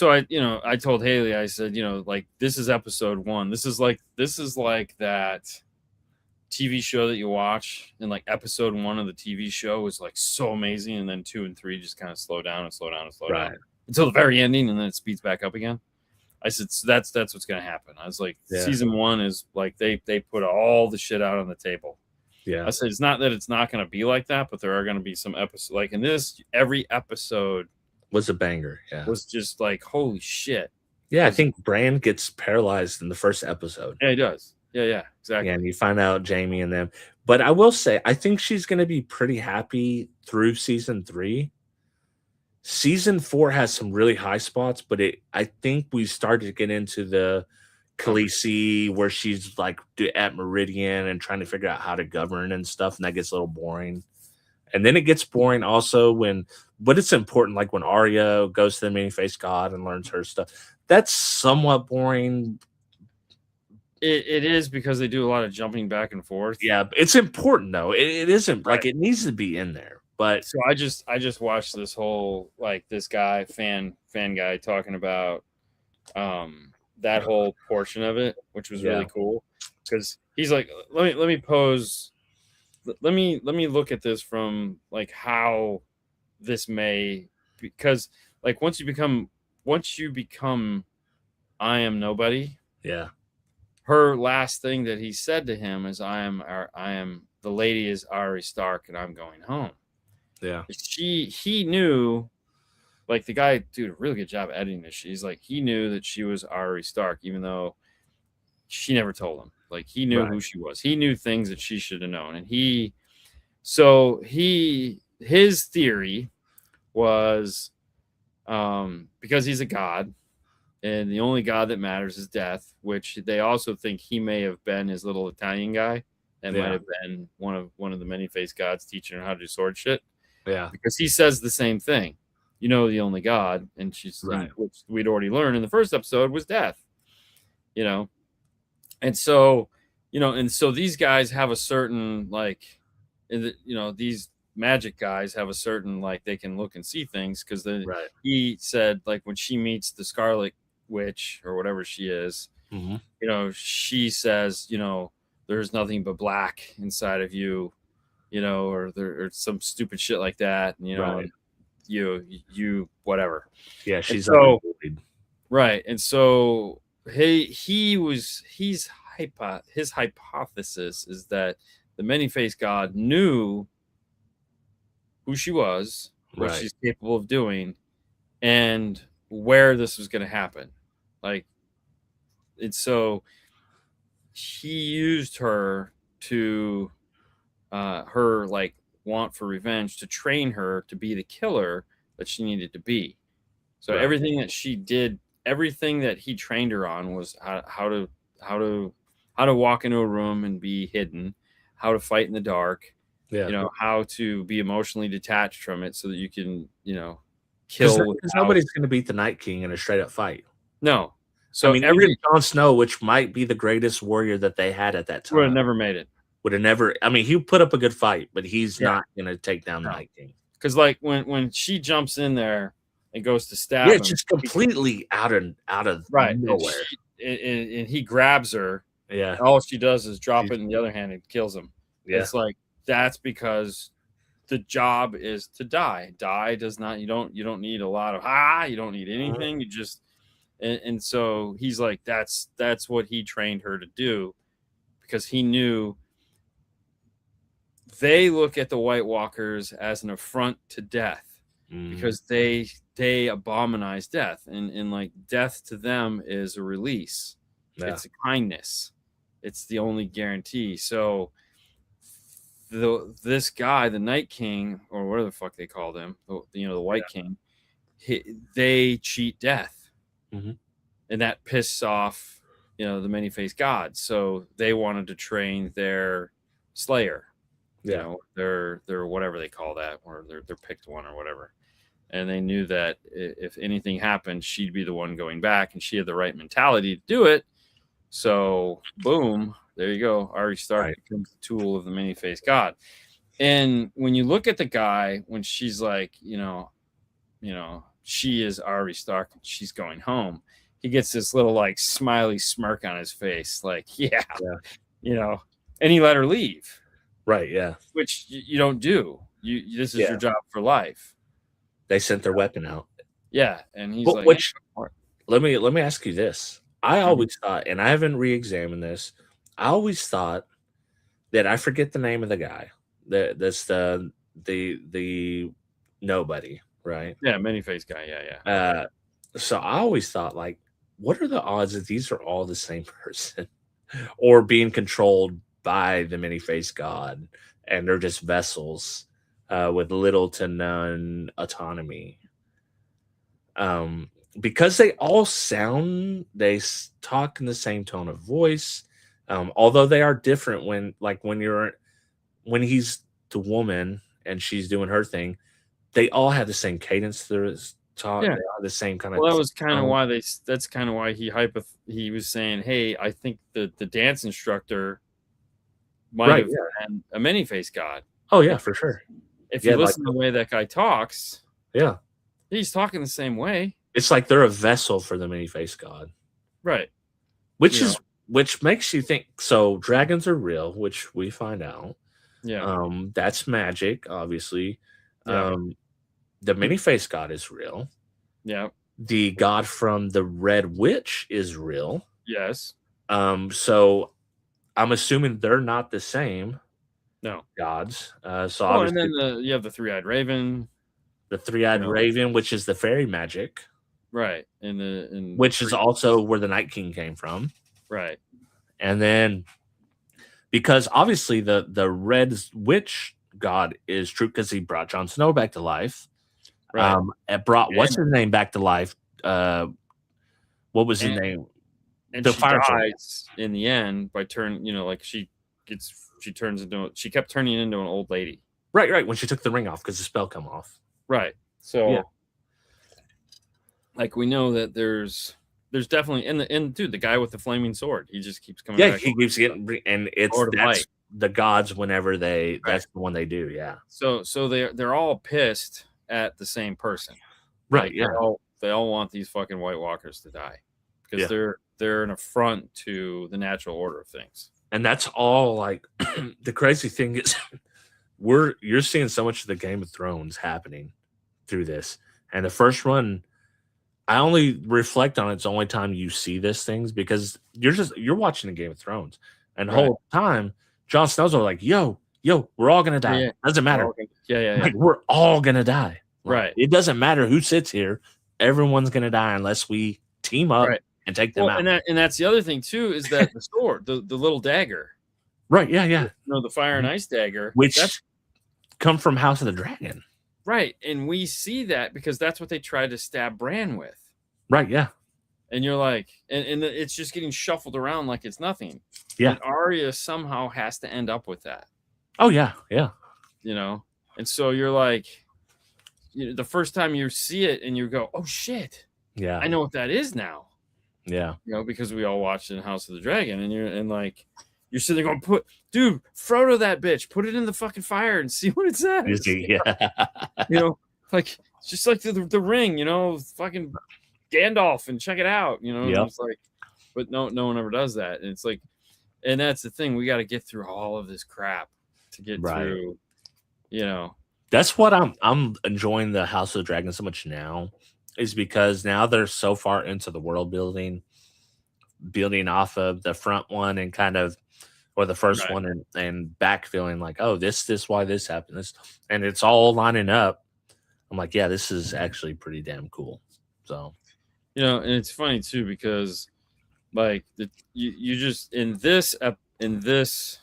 Speaker 1: I, I told Haley, I said, like, this is episode 1. This is like that TV show that you watch, and like episode 1 of the TV show was like so amazing, and then 2 and 3 just kind of slow down until the very ending, and then it speeds back up again. I said, so that's what's gonna happen. I was like, season 1 is like they put all the shit out on the table.
Speaker 2: Yeah.
Speaker 1: I said, it's not that it's not gonna be like that, but there are gonna be some episodes like in this. Every episode
Speaker 2: was a banger. Yeah.
Speaker 1: Was just like, holy shit.
Speaker 2: Yeah, I think Bran gets paralyzed in the first episode.
Speaker 1: Yeah, he does. Yeah, exactly.
Speaker 2: Yeah, and you find out Jaime and them. But I will say, I think she's going to be pretty happy through season 3. Season 4 has some really high spots, but I think we started to get into the Khaleesi where she's like at Meridian and trying to figure out how to govern and stuff, and that gets a little boring. And then it gets boring also but it's important, like when Arya goes to the many-faced god and learns her stuff. That's somewhat boring.
Speaker 1: It is, because they do a lot of jumping back and forth.
Speaker 2: Yeah, it's important though. It isn't like it needs to be in there. But
Speaker 1: so I just watched this whole like this guy fan guy talking about that whole portion of it, which was really cool, because he's like, let me look at this from like how this may, because like once you become I am nobody.
Speaker 2: Yeah.
Speaker 1: Her last thing that he said to him is, I am the lady is Arya Stark and I'm going home.
Speaker 2: Yeah.
Speaker 1: He knew, like the guy did a really good job editing this. He's like, he knew that she was Arya Stark, even though she never told him. Like he knew who she was. He knew things that she should have known. And his theory was, because he's a god, and the only god that matters is death, which they also think he may have been his little Italian guy that might have been one of the many-faced gods teaching her how to do sword shit.
Speaker 2: Yeah,
Speaker 1: because he says the same thing. The only god, and she's which we'd already learned in the first episode was death. And so these guys have a certain like, these magic guys have a certain like they can look and see things, because he said like when she meets the Scarlet Witch or whatever she is, she says, there's nothing but black inside of you, or some stupid shit like that, and, you whatever.
Speaker 2: Yeah, she's
Speaker 1: right. And so his hypothesis is that the many-faced god knew who she was, what she's capable of doing, and where this was going to happen. Like, and so he used her to her like want for revenge to train her to be the killer that she needed to be. So everything that she did, everything that he trained her on was how to walk into a room and be hidden, how to fight in the dark, how to be emotionally detached from it so that you can, kill.
Speaker 2: Because nobody's going to beat the Night King in a straight up fight.
Speaker 1: No. So
Speaker 2: I mean, even Jon Snow, which might be the greatest warrior that they had at that time,
Speaker 1: would have never made it.
Speaker 2: Would have never. I mean, he put up a good fight, but he's not going to take down the Night King.
Speaker 1: Because like when she jumps in there and goes to stab him,
Speaker 2: it's just completely out of nowhere.
Speaker 1: And he grabs her.
Speaker 2: Yeah.
Speaker 1: All she does is drop it in the other hand and kills him.
Speaker 2: Yeah.
Speaker 1: It's like, that's because the job is to die. Die does not, you don't need a lot of you don't need anything. You just and so he's like, that's what he trained her to do, because he knew they look at the White Walkers as an affront to death because they abominize death, and like death to them is a release. It's a kindness. It's the only guarantee. So this guy, the Night King, or whatever the fuck they called him, the White King, they cheat death, and that pisses off the many-faced gods. So they wanted to train their slayer, their whatever they call that, or their picked one or whatever. And they knew that if anything happened, she'd be the one going back, and she had the right mentality to do it. So boom, there you go. Arya Stark becomes the tool of the many-faced god. And when you look at the guy, when she's like, she is Arya Stark, and she's going home, he gets this little like smiley smirk on his face, like, and he let her leave.
Speaker 2: Right, yeah.
Speaker 1: Which you don't do. This is your job for life.
Speaker 2: They sent their weapon out.
Speaker 1: Yeah, and he's like,
Speaker 2: let me ask you this. I always thought, and I haven't re-examined this, I always thought that, I forget the name of the guy. That's the nobody, right?
Speaker 1: Yeah, many-faced guy, yeah.
Speaker 2: So I always thought, like, what are the odds that these are all the same person or being controlled by the many-faced god, and they're just vessels with little to none autonomy? Because they all they talk in the same tone of voice, although they are different when he's the woman and she's doing her thing, they all have the same cadence to their talk. They are the same kind of.
Speaker 1: Well, that was kind of why that's kind of why he was saying, hey, I think the dance instructor might have been a many-faced god.
Speaker 2: Oh yeah, for sure.
Speaker 1: If you listen to the way that guy talks, he's talking the same way.
Speaker 2: It's like they're a vessel for the many-faced god.
Speaker 1: Right.
Speaker 2: Which makes you think, so dragons are real, which we find out.
Speaker 1: Yeah.
Speaker 2: That's magic, obviously. Yeah. The many-faced god is real.
Speaker 1: Yeah.
Speaker 2: The god from the Red Witch is real.
Speaker 1: Yes.
Speaker 2: So I'm assuming they're not the same.
Speaker 1: No.
Speaker 2: Gods.
Speaker 1: And then you have the three-eyed raven.
Speaker 2: The three-eyed raven, which is the fairy magic.
Speaker 1: Right.
Speaker 2: Which is also where the Night King came from.
Speaker 1: Right.
Speaker 2: And then, because obviously the Red Witch god is true because he brought Jon Snow back to life.
Speaker 1: Right.
Speaker 2: It brought what's his name back to life. What was his name?
Speaker 1: And she dies in the end by she kept turning into an old lady.
Speaker 2: Right. When she took the ring off because the spell come off.
Speaker 1: Right. So like we know that there's definitely the guy with the flaming sword, he just keeps coming back.
Speaker 2: He keeps getting, and that's the gods whenever that's the one they do. Yeah. So
Speaker 1: they're all pissed at the same person.
Speaker 2: Right.
Speaker 1: Like they all want these fucking White Walkers to die because they're an affront to the natural order of things.
Speaker 2: And that's all, like, the crazy thing is you're seeing so much of the Game of Thrones happening through this. And the first one, I only reflect on it's the only time you see these things because you're watching the Game of Thrones, and the whole time Jon Snow's like, yo, we're all gonna die. Doesn't matter. Like, we're all gonna die. Like,
Speaker 1: right.
Speaker 2: It doesn't matter who sits here. Everyone's gonna die unless we team up and take them out.
Speaker 1: And that's the other thing too, is that the sword, the little dagger.
Speaker 2: Right. Yeah.
Speaker 1: The fire and ice dagger,
Speaker 2: which come from House of the Dragon.
Speaker 1: Right. And we see that because that's what they tried to stab Bran with.
Speaker 2: Right. Yeah.
Speaker 1: And you're like, and it's just getting shuffled around like it's nothing.
Speaker 2: Yeah.
Speaker 1: And Arya somehow has to end up with that.
Speaker 2: Oh, yeah. Yeah.
Speaker 1: And so you're like, the first time you see it and you go, oh, shit.
Speaker 2: Yeah.
Speaker 1: I know what that is now.
Speaker 2: Yeah.
Speaker 1: Because we all watched it in House of the Dragon, and you're sitting there going, dude, Frodo that bitch, put it in the fucking fire and see what it says.
Speaker 2: Yeah.
Speaker 1: Like, just like the ring, fucking Gandalf and check it out, It's like, but no one ever does that. And it's like, and that's the thing, we got to get through all of this crap to get through,
Speaker 2: That's what I'm enjoying the House of the Dragon so much now, is because now they're so far into the world building off of the front one and kind of or the first
Speaker 1: Right.
Speaker 2: one, and back feeling like, oh, this why this happened, this, and it's all lining up. I'm like, yeah, this is actually pretty damn cool. So,
Speaker 1: And it's funny too because like you just in this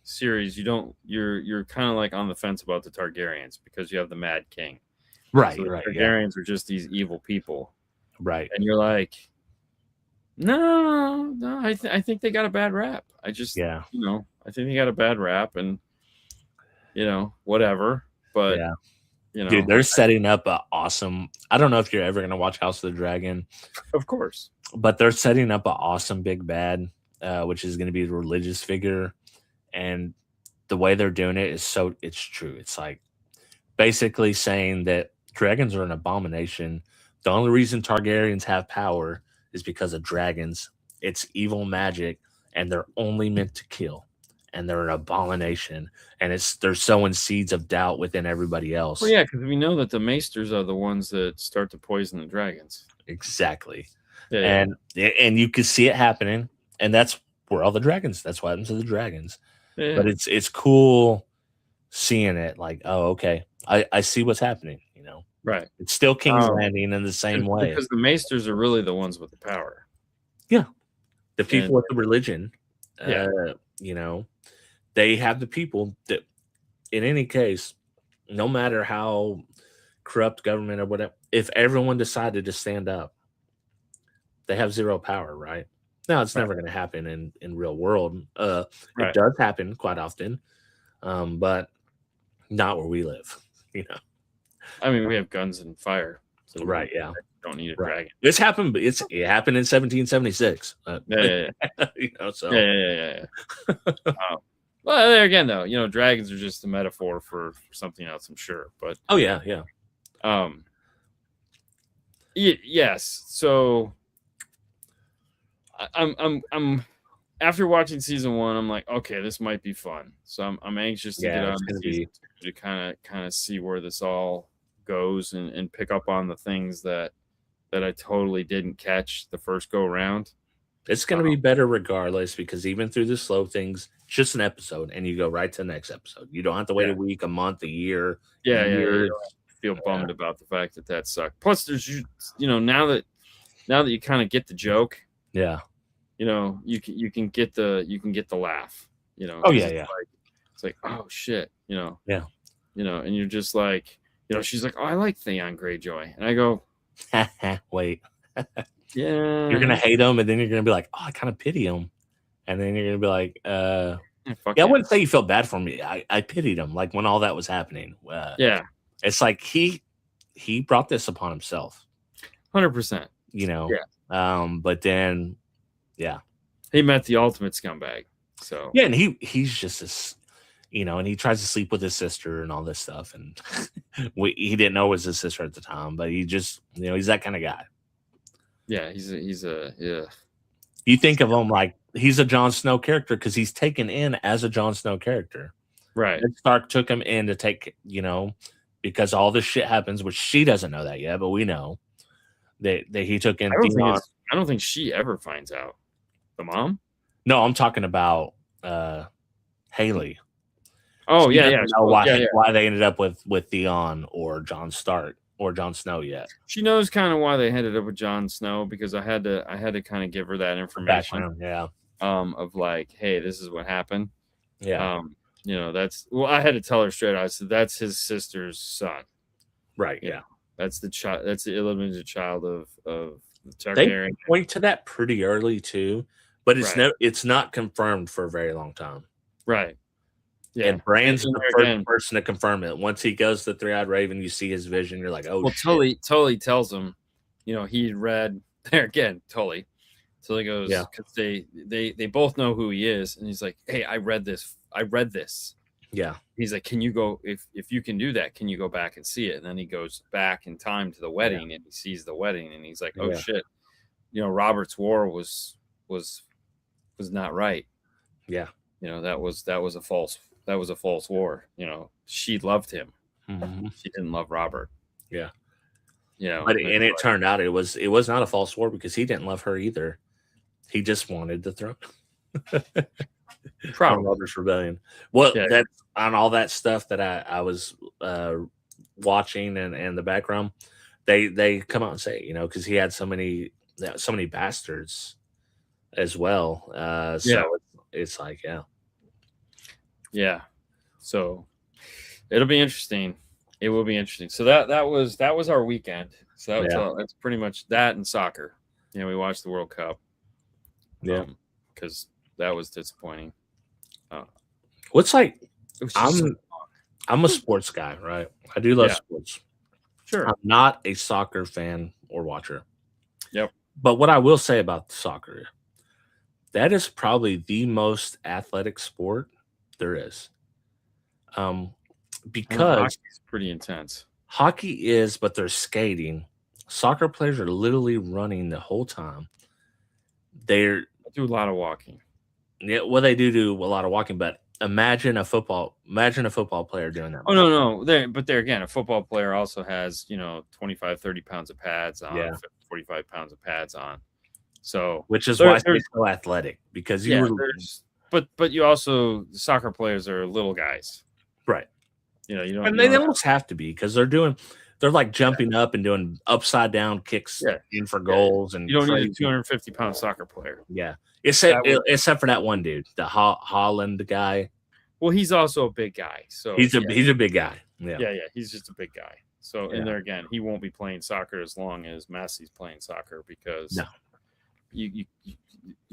Speaker 1: series you're kind of like on the fence about the Targaryens because you have the Mad King. So the
Speaker 2: right, yeah,
Speaker 1: Targaryens are just these evil people,
Speaker 2: right,
Speaker 1: and you're like, no, I think they got a bad rap. I just
Speaker 2: yeah,
Speaker 1: I think they got a bad rap, and whatever. But
Speaker 2: yeah. Dude, they're setting up a awesome. I don't know if you're ever gonna watch House of the Dragon,
Speaker 1: of course,
Speaker 2: but they're setting up an awesome big bad, which is gonna be the religious figure, and the way they're doing it is it's true. It's like basically saying that dragons are an abomination. The only reason Targaryens have power is because of dragons. It's evil magic, and they're only meant to kill. And they're an abomination. And they're sowing seeds of doubt within everybody else.
Speaker 1: Well, yeah, because we know that the Maesters are the ones that start to poison the dragons.
Speaker 2: Exactly.
Speaker 1: Yeah,
Speaker 2: and you can see it happening. And that's where all the dragons. That's what happens to the dragons.
Speaker 1: yeah.
Speaker 2: But it's cool seeing it. Like, oh, okay, I see what's happening.
Speaker 1: Right.
Speaker 2: It's still King's Landing in the same way.
Speaker 1: Because the Maesters are really the ones with the power.
Speaker 2: Yeah. The people with the religion.
Speaker 1: Yeah.
Speaker 2: They have the people that, in any case, no matter how corrupt government or whatever, if everyone decided to stand up, they have zero power, right? Now, it's never going to happen in real world. It does happen quite often, but not where we live,
Speaker 1: I mean, we have guns and fire. So
Speaker 2: right, yeah.
Speaker 1: Don't need a dragon.
Speaker 2: This happened, but it happened in 1776.
Speaker 1: Yeah.
Speaker 2: So.
Speaker 1: Yeah. Well, there again, though, dragons are just a metaphor for something else, I'm sure. But
Speaker 2: oh yeah.
Speaker 1: Yes. So I'm after watching season 1, I'm like, okay, this might be fun. So I'm anxious to get on season 2 to kind of see where this all goes and pick up on the things that I totally didn't catch the first go around.
Speaker 2: It's going to be better regardless, because even through the slow things, just an episode and you go right to the next episode. You don't have to wait a week, a month, a year.
Speaker 1: Yeah. You feel bummed about the fact that sucked. Plus, there's now that you kind of get the joke.
Speaker 2: Yeah.
Speaker 1: You can get the laugh.
Speaker 2: Oh yeah.
Speaker 1: It's like, oh shit.
Speaker 2: Yeah.
Speaker 1: And you're just like, she's like, oh, I like Theon Greyjoy, and I go,
Speaker 2: wait.
Speaker 1: Yeah.
Speaker 2: You're gonna hate him, and then you're gonna be like, oh, I kind of pity him, and then you're gonna be like, I wouldn't say you felt bad for me. I pitied him, like when all that was happening.
Speaker 1: Yeah.
Speaker 2: It's like he brought this upon himself.
Speaker 1: 100%.
Speaker 2: Yeah. But then, yeah,
Speaker 1: he met the ultimate scumbag. So
Speaker 2: yeah, and he's just this, and he tries to sleep with his sister and all this stuff, and he didn't know it was his sister at the time, but he just, he's that kind of guy.
Speaker 1: Yeah, he's a yeah.
Speaker 2: You think of him like he's a Jon Snow character because he's taken in as a Jon Snow character,
Speaker 1: right?
Speaker 2: Ned Stark took him in to take, because all this shit happens, which she doesn't know that yet, but we know that he took in.
Speaker 1: I don't think she ever finds out. The mom?
Speaker 2: No, I'm talking about Haley.
Speaker 1: Oh, yeah.
Speaker 2: Know why they ended up with Theon or Jon Stark or Jon Snow yet.
Speaker 1: She knows kind of why they ended up with Jon Snow, because I had to kind of give her that information.
Speaker 2: Background, yeah.
Speaker 1: Of like, hey, this is what happened.
Speaker 2: Yeah.
Speaker 1: I had to tell her straight out. I said, that's his sister's son.
Speaker 2: Right. Yeah.
Speaker 1: That's the child. That's the illegitimate child of the
Speaker 2: Targaryen. They point to that pretty early too, but it's not confirmed for a very long time.
Speaker 1: Right. Yeah.
Speaker 2: And Bran's the first person to confirm it. Once he goes to Three-Eyed Raven, you see his vision. You're like, oh, well,
Speaker 1: shit. Tully tells him, he read there again. Tully goes, because they both know who he is, and he's like, hey, I read this.
Speaker 2: Yeah.
Speaker 1: He's like, can you go, if you can do that, can you go back and see it? And then he goes back in time to the wedding, and he sees the wedding, and he's like, oh shit, Robert's war was not right.
Speaker 2: Yeah.
Speaker 1: That was a false war. She loved him.
Speaker 2: Mm-hmm.
Speaker 1: She didn't love Robert.
Speaker 2: Yeah.
Speaker 1: But
Speaker 2: it turned out it was not a false war, because he didn't love her either. He just wanted the throne.
Speaker 1: Probably.
Speaker 2: Robert's Rebellion. Well,
Speaker 1: Yeah.
Speaker 2: that's on all that stuff that I was watching and the background. They come out and say, you know, because he had so many bastards as well. So it's like,
Speaker 1: yeah. So it'll be interesting. It will be interesting. So that was our weekend. So that's pretty much that and soccer. You know, we watched the World Cup.
Speaker 2: Yeah,
Speaker 1: because that was disappointing.
Speaker 2: What's like, I'm a sports guy, right? I do love sports.
Speaker 1: Sure.
Speaker 2: I'm not a soccer fan or watcher.
Speaker 1: Yep.
Speaker 2: But what I will say about soccer, that is probably the most athletic sport there is. Because
Speaker 1: hockey's pretty intense.
Speaker 2: Hockey is, but they're skating. Soccer players are literally running the whole time. They
Speaker 1: do a lot of walking.
Speaker 2: Yeah, well, they do a lot of walking, but imagine a football player doing that.
Speaker 1: Oh, no. But there again, a football player also has, 25, 30 pounds of pads on, 45 pounds of pads on. So,
Speaker 2: which is why they're so athletic, because
Speaker 1: but you also, soccer players are little guys.
Speaker 2: Right.
Speaker 1: You don't.
Speaker 2: And they almost have to be, because they're like jumping up and doing upside down kicks in for goals. And
Speaker 1: you don't need a 250-pound soccer player.
Speaker 2: Yeah. Except for that one dude, the Holland guy.
Speaker 1: Well, he's also a big guy. So
Speaker 2: he's a big guy. Yeah.
Speaker 1: He's just a big guy. So and there again, he won't be playing soccer as long as Messi's playing soccer, because you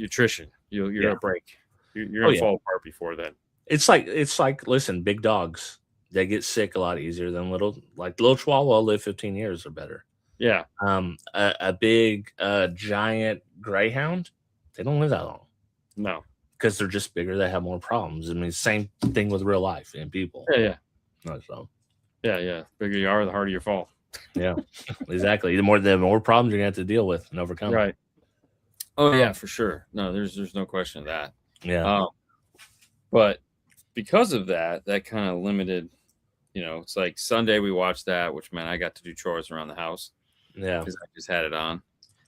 Speaker 1: attrition. You're a break. You're gonna fall apart before then.
Speaker 2: It's like listen, big dogs, they get sick a lot easier than little Chihuahua live 15 years or better.
Speaker 1: Yeah.
Speaker 2: A big giant greyhound, they don't live that long.
Speaker 1: No.
Speaker 2: Because they're just bigger, they have more problems. I mean, same thing with real life and people.
Speaker 1: Yeah.
Speaker 2: No, so.
Speaker 1: Yeah. Bigger you are, the harder you fall.
Speaker 2: Yeah, exactly. The more problems you're gonna have to deal with and overcome.
Speaker 1: Right. Oh yeah, for sure. No, there's no question of that.
Speaker 2: Yeah.
Speaker 1: But because of that kind of limited, it's like Sunday we watched that, which meant I got to do chores around the house.
Speaker 2: Yeah.
Speaker 1: Because I just had it on.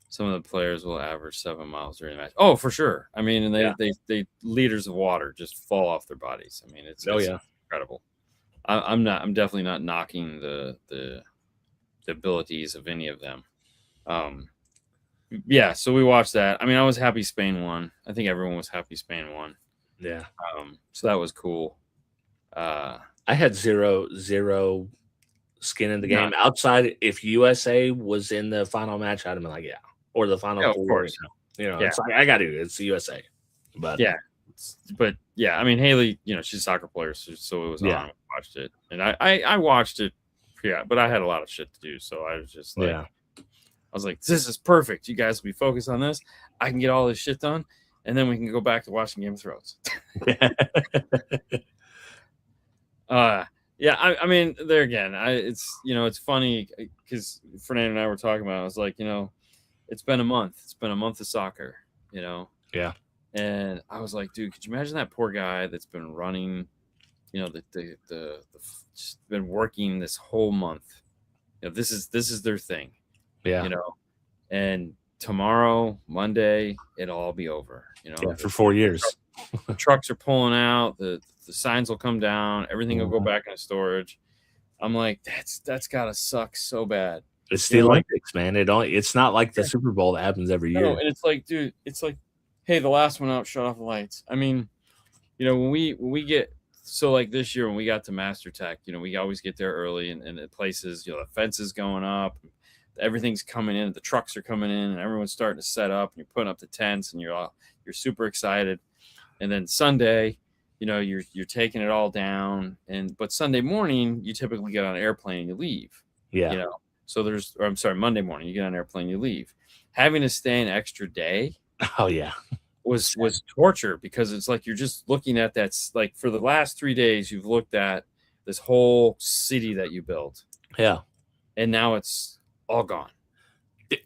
Speaker 1: Some of the players will average 7 miles during the match. Oh, for sure. I mean, and they liters of water just fall off their bodies. I mean, it's incredible. I'm definitely not knocking the abilities of any of them. So we watched that. I mean, I was happy Spain won. I think everyone was happy Spain won.
Speaker 2: Yeah.
Speaker 1: So that was cool.
Speaker 2: I had zero skin in the game. Outside, if USA was in the final match, I'd have been like, or the final four. Of course. It's like, I got to. It's the USA. But
Speaker 1: I mean, Haley, she's a soccer player, so it was on. I watched it, and I watched it. Yeah, but I had a lot of shit to do, so I was just like, I was like, this is perfect. You guys will be focused on this. I can get all this shit done, and then we can go back to watching Game of Thrones. I mean, there again, it's funny because Fernando and I were talking about it. I was like, it's been a month. It's been a month of soccer,
Speaker 2: Yeah.
Speaker 1: And I was like, dude, could you imagine that poor guy that's been running, just been working this whole month. This is their thing.
Speaker 2: Yeah.
Speaker 1: And tomorrow, Monday, it'll all be over.
Speaker 2: For 4 years.
Speaker 1: The trucks are pulling out, the signs will come down, everything will go back into storage. I'm like, that's gotta suck so bad.
Speaker 2: It's the Olympics, man. It's not like the Super Bowl that happens every year.
Speaker 1: And it's like, dude, hey, the last one out, shut off the lights. I mean, when we get, so like this year when we got to Master Tech, we always get there early, and the places, the fences going up, everything's coming in, the trucks are coming in, and everyone's starting to set up, and you're putting up the tents, and you're super excited. And then Sunday, you're taking it all down, but Sunday morning you typically get on an airplane and you leave.
Speaker 2: Yeah.
Speaker 1: So Monday morning you get on an airplane, you leave. Having to stay an extra day.
Speaker 2: Oh yeah.
Speaker 1: Was torture, because it's like you're just looking at that, like for the last 3 days you've looked at this whole city that you built.
Speaker 2: Yeah.
Speaker 1: And now it's all gone.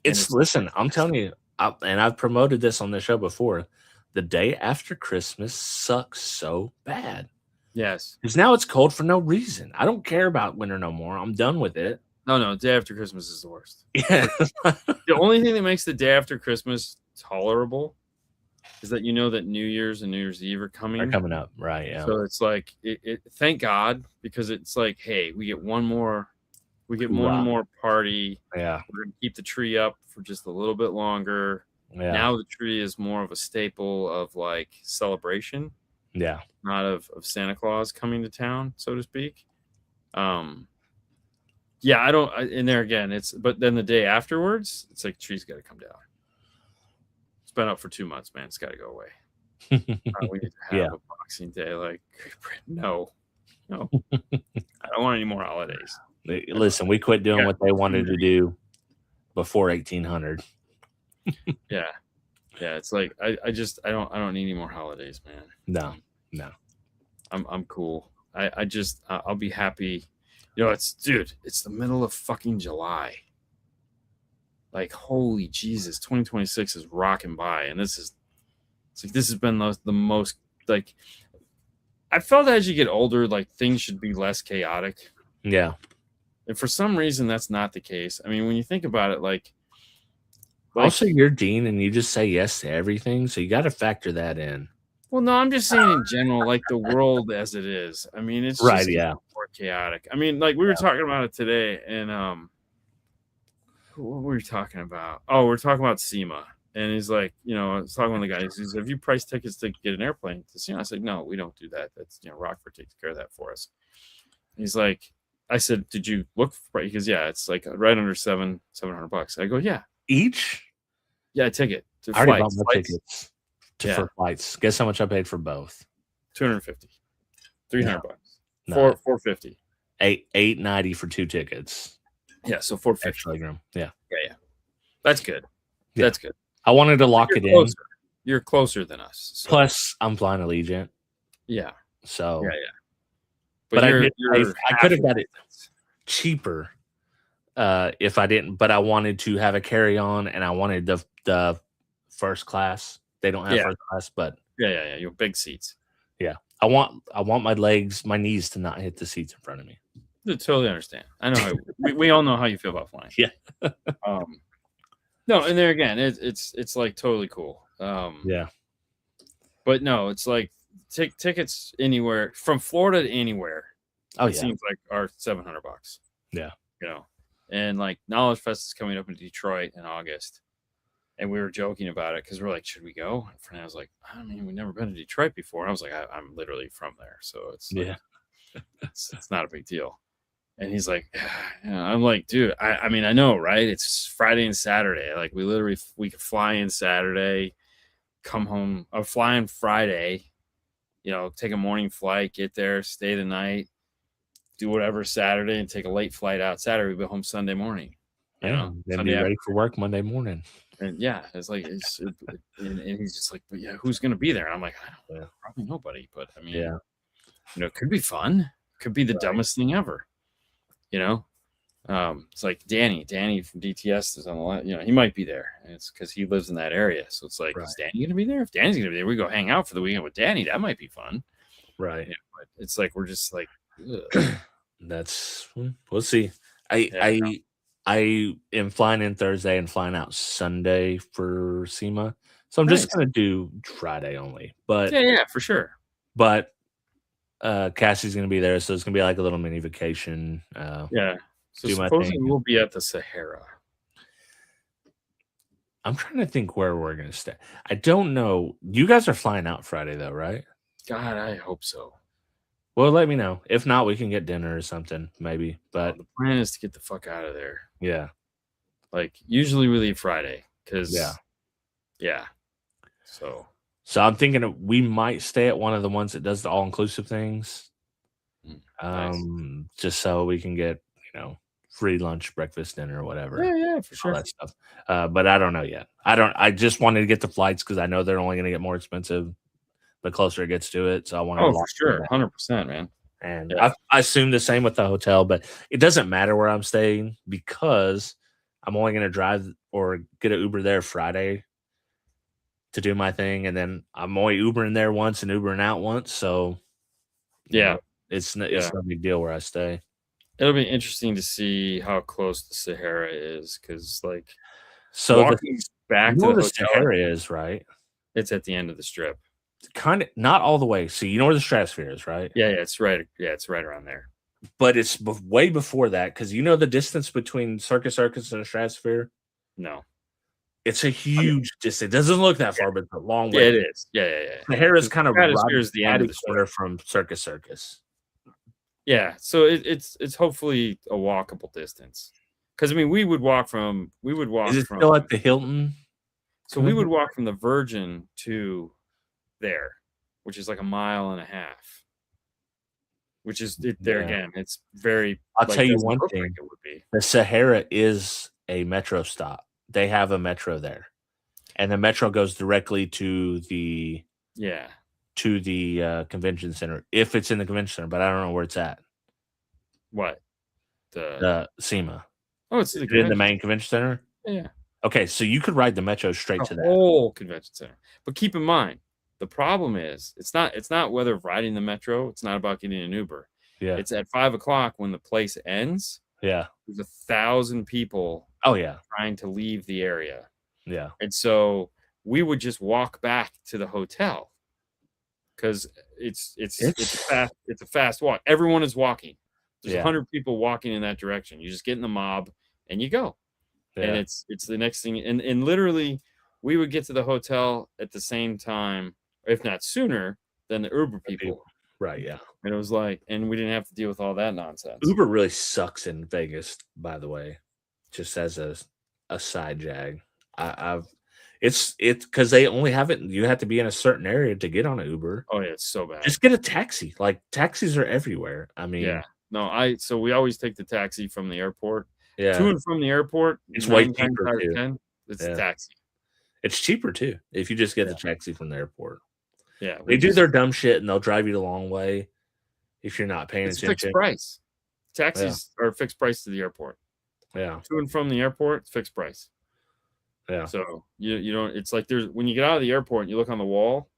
Speaker 2: Listen, I'm telling you, and I've promoted this on the show before, the day after Christmas sucks so bad.
Speaker 1: Yes.
Speaker 2: Because now it's cold for no reason. I don't care about winter no more. I'm done with it.
Speaker 1: No, day after Christmas is the worst.
Speaker 2: Yeah.
Speaker 1: The only thing that makes the day after Christmas tolerable is that that New Year's and New Year's Eve are coming.
Speaker 2: up, right? Yeah.
Speaker 1: So it's like thank God, because it's like, hey, we get one more party.
Speaker 2: Yeah.
Speaker 1: We're gonna keep the tree up for just a little bit longer.
Speaker 2: Yeah.
Speaker 1: Now the tree is more of a staple of like celebration.
Speaker 2: Yeah.
Speaker 1: Not of Santa Claus coming to town, so to speak. Yeah, and there again, but then the day afterwards, it's like tree's got to come down. It's been up for 2 months, man. It's got to go away. We need to have a Boxing Day. Like, no. I don't want any more holidays.
Speaker 2: Listen, we quit doing what they wanted to do before 1800.
Speaker 1: Yeah. It's like I don't need any more holidays, man.
Speaker 2: No.
Speaker 1: I'm cool. I'll be happy. It's the middle of fucking July. Like, holy Jesus, 2026 is rocking by, and this has been the most, like, I felt as you get older, like, things should be less chaotic.
Speaker 2: Yeah.
Speaker 1: And for some reason, that's not the case. I mean, when you think about it, like
Speaker 2: also, you're Dean, and you just say yes to everything, so you got to factor that in.
Speaker 1: Well, no, I'm just saying in general, like the world as it is. I mean, it's
Speaker 2: right,
Speaker 1: just more chaotic. I mean, like we were talking about it today, and what were we talking about? Oh, we're talking about SEMA, and he's like, I was talking with the guy. He says, "Have you priced tickets to get an airplane to SEMA?" I said, "No, we don't do that. That's Rockford takes care of that for us." And he's like, I said, "Did you look for?" Because it's like right under $700. I go, "Yeah,
Speaker 2: each."
Speaker 1: Yeah, a ticket.
Speaker 2: I already bought my tickets for flights. Guess how much I paid for both?
Speaker 1: $250, $300, $450,
Speaker 2: $890 for 2 tickets.
Speaker 1: Yeah, so $450.
Speaker 2: Yeah.
Speaker 1: That's good. Yeah. That's good.
Speaker 2: I wanted to lock it
Speaker 1: in. You're closer than us. So.
Speaker 2: Plus, I'm flying Allegiant.
Speaker 1: Yeah.
Speaker 2: So.
Speaker 1: Yeah.
Speaker 2: But I could have got it cheaper if I didn't. But I wanted to have a carry-on, and I wanted the first class. They don't have first class, but
Speaker 1: yeah. Your big seats.
Speaker 2: Yeah, I want my knees to not hit the seats in front of me.
Speaker 1: I totally understand. I know we all know how you feel about flying.
Speaker 2: Yeah.
Speaker 1: No, and there again, it's like totally cool.
Speaker 2: Yeah.
Speaker 1: But no, it's like tickets anywhere from Florida to anywhere. It seems like are $700.
Speaker 2: Yeah.
Speaker 1: And like Knowledge Fest is coming up in Detroit in August. And we were joking about it because we're like, should we go? And Fernando was like, I mean, we've never been to Detroit before. I was like, I'm literally from there. So it's like, it's not a big deal. And he's like, I'm like, dude, I mean, I know, right? It's Friday and Saturday. Like we could fly in Saturday, come home. I'm flying Friday, take a morning flight, get there, stay the night, do whatever Saturday, and take a late flight out Saturday. We go home Sunday morning.
Speaker 2: Then be ready for work Monday morning.
Speaker 1: And it's like, and he's just like, but who's going to be there? And I'm like, I don't know, probably nobody, but I mean, it could be fun. Could be the dumbest thing ever. It's like Danny from DTS is on the line. He might be there. And it's because he lives in that area. So it's like, is Danny going to be there? If Danny's going to be there, we go hang out for the weekend with Danny. That might be fun.
Speaker 2: Right.
Speaker 1: But it's like, we're just like,
Speaker 2: we'll see. I am flying in Thursday and flying out Sunday for SEMA. So I'm just going to do Friday only. But
Speaker 1: yeah, for sure.
Speaker 2: But Cassie's going to be there, so it's going to be like a little mini vacation.
Speaker 1: So supposedly we'll be at the Sahara.
Speaker 2: I'm trying to think where we're going to stay. I don't know. You guys are flying out Friday, though, right?
Speaker 1: God, I hope so.
Speaker 2: Well, let me know. If not, we can get dinner or something, maybe. But
Speaker 1: the plan is to get the fuck out of there.
Speaker 2: Yeah.
Speaker 1: Like, usually we leave Friday because, So
Speaker 2: I'm thinking we might stay at one of the ones that does the all-inclusive things.
Speaker 1: Nice.
Speaker 2: Just so we can get, free lunch, breakfast, dinner, or whatever.
Speaker 1: Yeah, for sure.
Speaker 2: All that stuff. But I don't know yet. I just wanted to get the flights because I know they're only going to get more expensive the closer it gets to it. So I want to.
Speaker 1: Oh, for sure. 100%, man.
Speaker 2: And I assume the same with the hotel, but it doesn't matter where I'm staying because I'm only going to drive or get an Uber there Friday to do my thing. And then I'm only Ubering there once and Ubering out once. So it's no big deal where I stay.
Speaker 1: It'll be interesting to see how close the Sahara is. Cause like,
Speaker 2: so
Speaker 1: walking back to the
Speaker 2: Sahara is right.
Speaker 1: It's at the end of the strip.
Speaker 2: Kind of not all the way. So you know where the Stratosphere is, right?
Speaker 1: Yeah, it's right. Yeah, it's right around there.
Speaker 2: But it's way before that, because you know the distance between Circus Circus and the Stratosphere?
Speaker 1: No.
Speaker 2: It's a huge distance. It doesn't look that far, but it's a long
Speaker 1: Yeah,
Speaker 2: way.
Speaker 1: it is. Yeah.
Speaker 2: Sahara's kind of
Speaker 1: Stratosphere is the end of the
Speaker 2: corner from Circus Circus.
Speaker 1: Yeah, so it's hopefully a walkable distance. Because I mean, we would walk from.
Speaker 2: Is it still at the Hilton?
Speaker 1: So we would walk from the Virgin to there, which is like 1.5 miles. Which is there again. It's very.
Speaker 2: I'll tell you one thing.
Speaker 1: It would be.
Speaker 2: The Sahara is a metro stop. They have a metro there, and the metro goes directly to the convention center, if it's in the convention center. But I don't know where it's at.
Speaker 1: What?
Speaker 2: The SEMA.
Speaker 1: Oh, it's
Speaker 2: in the main convention center.
Speaker 1: Yeah.
Speaker 2: Okay, so you could ride the metro straight to that
Speaker 1: whole convention center. But keep in mind, the problem is it's not whether riding the metro. It's not about getting an Uber.
Speaker 2: Yeah.
Speaker 1: It's at 5 o'clock when the place ends.
Speaker 2: Yeah.
Speaker 1: There's 1,000 people.
Speaker 2: Oh yeah.
Speaker 1: Trying to leave the area.
Speaker 2: Yeah.
Speaker 1: And so we would just walk back to the hotel because it's a fast walk. Everyone is walking. There's 100 people walking in that direction. You just get in the mob and you go. Yeah. And it's the next thing. And literally we would get to the hotel at the same time, if not sooner, than the Uber people.
Speaker 2: Right, yeah.
Speaker 1: And it was like, and we didn't have to deal with all that nonsense.
Speaker 2: Uber really sucks in Vegas, by the way. Just as a side jag. It's because they only have it. You have to be in a certain area to get on an Uber.
Speaker 1: Oh yeah, it's so bad.
Speaker 2: Just get a taxi. Like taxis are everywhere. I mean,
Speaker 1: yeah. No, so we always take the taxi from the airport.
Speaker 2: Yeah.
Speaker 1: To and from the airport.
Speaker 2: It's way cheaper too.
Speaker 1: 10, it's a taxi.
Speaker 2: It's cheaper too if you just get the taxi from the airport.
Speaker 1: Yeah.
Speaker 2: They do their dumb shit and they'll drive you the long way if you're not paying attention.
Speaker 1: Fixed price. Taxis are fixed price to the airport.
Speaker 2: Yeah.
Speaker 1: To and from the airport, fixed price.
Speaker 2: Yeah.
Speaker 1: So you don't. It's like when you get out of the airport and you look on the wall,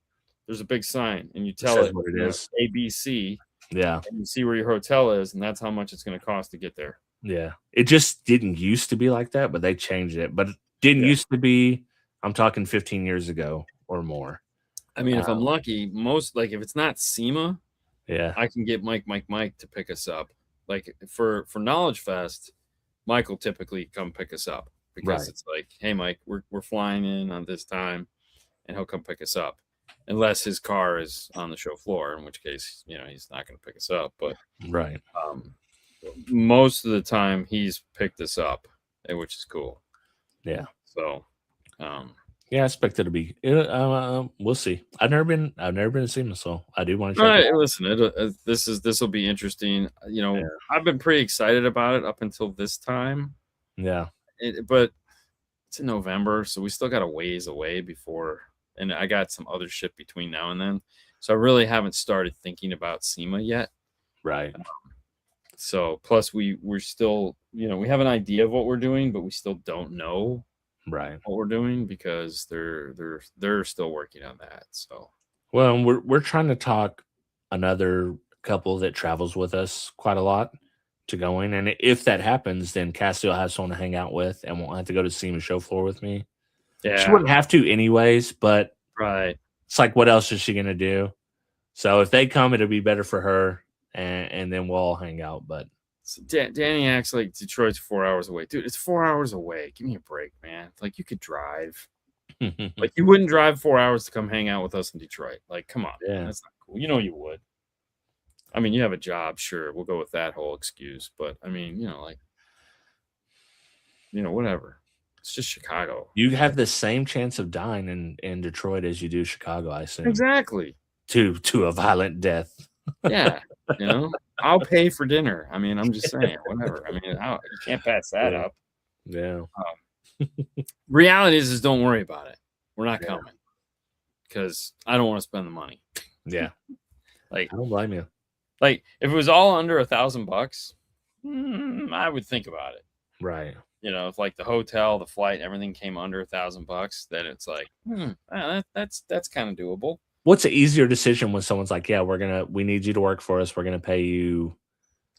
Speaker 1: there's a big sign and you tell it
Speaker 2: what it is.
Speaker 1: ABC.
Speaker 2: Yeah.
Speaker 1: And you see where your hotel is, and that's how much it's going to cost to get there.
Speaker 2: Yeah. It just didn't used to be like that, but they changed it. But it didn't used to be. I'm talking 15 years ago or more.
Speaker 1: I mean, if I'm lucky, if it's not SEMA, I can get Mike to pick us up. Like for Knowledge Fest, Mike will typically come pick us up because it's like, hey, Mike, we're flying in on this time, and he'll come pick us up, unless his car is on the show floor, in which case, he's not going to pick us up. But most of the time, he's picked us up, which is cool.
Speaker 2: Yeah.
Speaker 1: So,
Speaker 2: I expect it to be. We'll see. I've never been to SEMA, so I do want to check.
Speaker 1: Right, listen, this will be interesting. I've been pretty excited about it up until this time.
Speaker 2: Yeah,
Speaker 1: but it's in November, so we still got a ways away before. And I got some other shit between now and then, so I really haven't started thinking about SEMA yet.
Speaker 2: Right.
Speaker 1: So plus we're still, we have an idea of what we're doing, but we still don't know.
Speaker 2: Right.
Speaker 1: What we're doing because they're still working on that. So
Speaker 2: we're trying to talk another couple that travels with us quite a lot to going, and if that happens, then Cassie will have someone to hang out with and won't have to go to SEMA show floor with me. Yeah, she wouldn't have to anyways, but it's like, what else is she gonna do? So if they come, it'll be better for her, and then we'll all hang out. But
Speaker 1: Danny acts like Detroit's 4 hours away. Dude, it's 4 hours away. Give me a break, man. Like, you could drive. Like, you wouldn't drive 4 hours to come hang out with us in Detroit. Like, come on.
Speaker 2: Yeah.
Speaker 1: Man. That's not cool. You would. I mean, you have a job, sure. We'll go with that whole excuse. But, I mean, whatever. It's just Chicago.
Speaker 2: You have the same chance of dying in Detroit as you do Chicago, I assume.
Speaker 1: Exactly.
Speaker 2: To a violent death.
Speaker 1: Yeah. I'll pay for dinner. I mean, I'm just saying, whatever. I mean, you can't pass that up.
Speaker 2: Yeah.
Speaker 1: Reality is don't worry about it. We're not coming because I don't want to spend the money.
Speaker 2: Yeah.
Speaker 1: Like,
Speaker 2: I don't blame you.
Speaker 1: Like, if it was all under $1,000, I would think about it.
Speaker 2: Right.
Speaker 1: If like the hotel, the flight, everything came under $1,000, then it's like, that's kind of doable.
Speaker 2: What's an easier decision when someone's like, yeah, we need you to work for us. We're going to pay you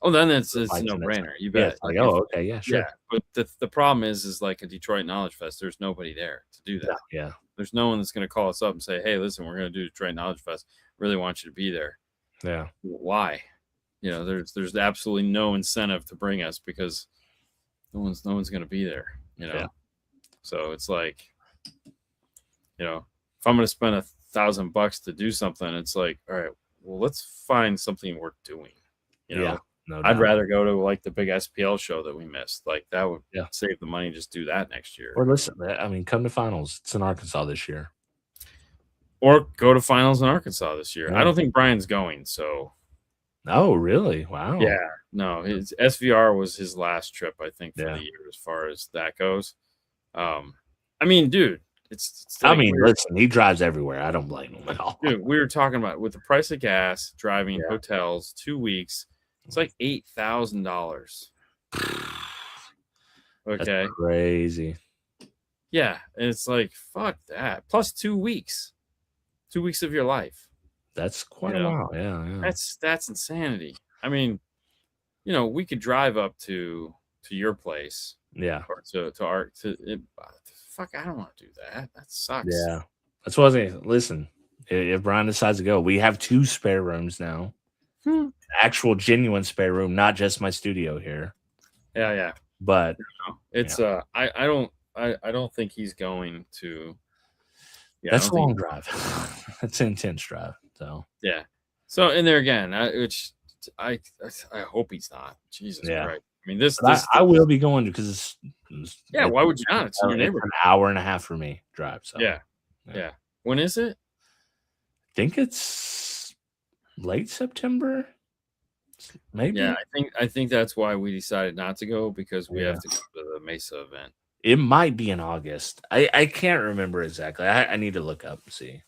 Speaker 1: Oh, then it's a no-brainer. You bet.
Speaker 2: Yeah, it's like, oh, okay, yeah, sure.
Speaker 1: Yeah, but the problem is like a Detroit Knowledge Fest. There's nobody there to do that.
Speaker 2: Yeah.
Speaker 1: There's no one that's going to call us up and say, "Hey, listen, we're going to do Detroit Knowledge Fest. Really want you to be there."
Speaker 2: Yeah.
Speaker 1: Why? You know, there's absolutely no incentive to bring us because no one's going to be there. You know, so it's like, you know, if I'm going to spend $1,000 to do something, it's like, all right, well, let's find something worth doing. You know, I'd rather go to like the big SPL show that we missed. Like that would save the money. Just do that next year.
Speaker 2: Or listen, I mean, come to finals. It's in Arkansas this year.
Speaker 1: Or go to finals in Arkansas this year. I don't think Brian's going. So.
Speaker 2: Oh, really? Wow.
Speaker 1: Yeah. No, his SVR was his last trip, I think, for the year as far as that goes. I mean, dude, it's
Speaker 2: like, I mean, listen, he drives everywhere. I don't blame him at all.
Speaker 1: Dude, we were talking about with the price of gas, driving, hotels, 2 weeks. It's like $8,000. Okay.
Speaker 2: That's crazy.
Speaker 1: Yeah. And it's like, fuck that. Plus 2 weeks. 2 weeks of your life.
Speaker 2: That's quite a while. Yeah.
Speaker 1: That's insanity. I mean, you know, we could drive up to your place.
Speaker 2: Yeah.
Speaker 1: Or fuck, I don't want to do that. That sucks.
Speaker 2: Yeah. That's what I was saying. Listen, if Brian decides to go, we have 2 spare rooms now. Actual genuine spare room, not just my studio here.
Speaker 1: Yeah.
Speaker 2: But
Speaker 1: it's I don't think he's going to.
Speaker 2: Yeah, that's a long drive. That's an intense drive. So
Speaker 1: So in there again, I hope he's not. Jesus Christ. I mean this
Speaker 2: I will be going because
Speaker 1: why would you not? It's in your neighborhood.
Speaker 2: An hour and a half for me drive. So
Speaker 1: yeah. When is it?
Speaker 2: I think it's late September. Maybe.
Speaker 1: Yeah, I think that's why we decided not to go, because we have to go to the Mesa event.
Speaker 2: It might be in August. I can't remember exactly. I need to look up and see.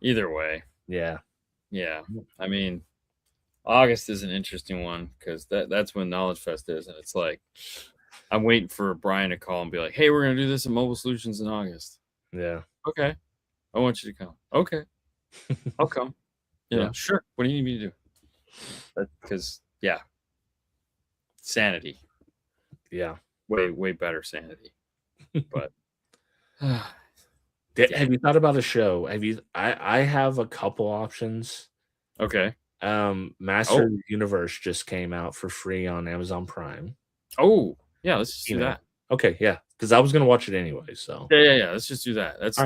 Speaker 1: Either way.
Speaker 2: Yeah.
Speaker 1: I mean, August is an interesting one because that's when Knowledge Fest is, and it's like I'm waiting for Brian to call and be like, "Hey, we're gonna do this in Mobile Solutions in August."
Speaker 2: Yeah.
Speaker 1: Okay. I want you to come. Okay. I'll come. You know, sure. What do you need me to do? Because sanity.
Speaker 2: Yeah.
Speaker 1: Way better sanity. But
Speaker 2: have you thought about a show? I have a couple options.
Speaker 1: Okay.
Speaker 2: Master of the Universe just came out for free on Amazon Prime.
Speaker 1: Oh, yeah, let's just do that.
Speaker 2: Okay, yeah. Because I was gonna watch it anyway. So
Speaker 1: yeah. Let's just do that. That's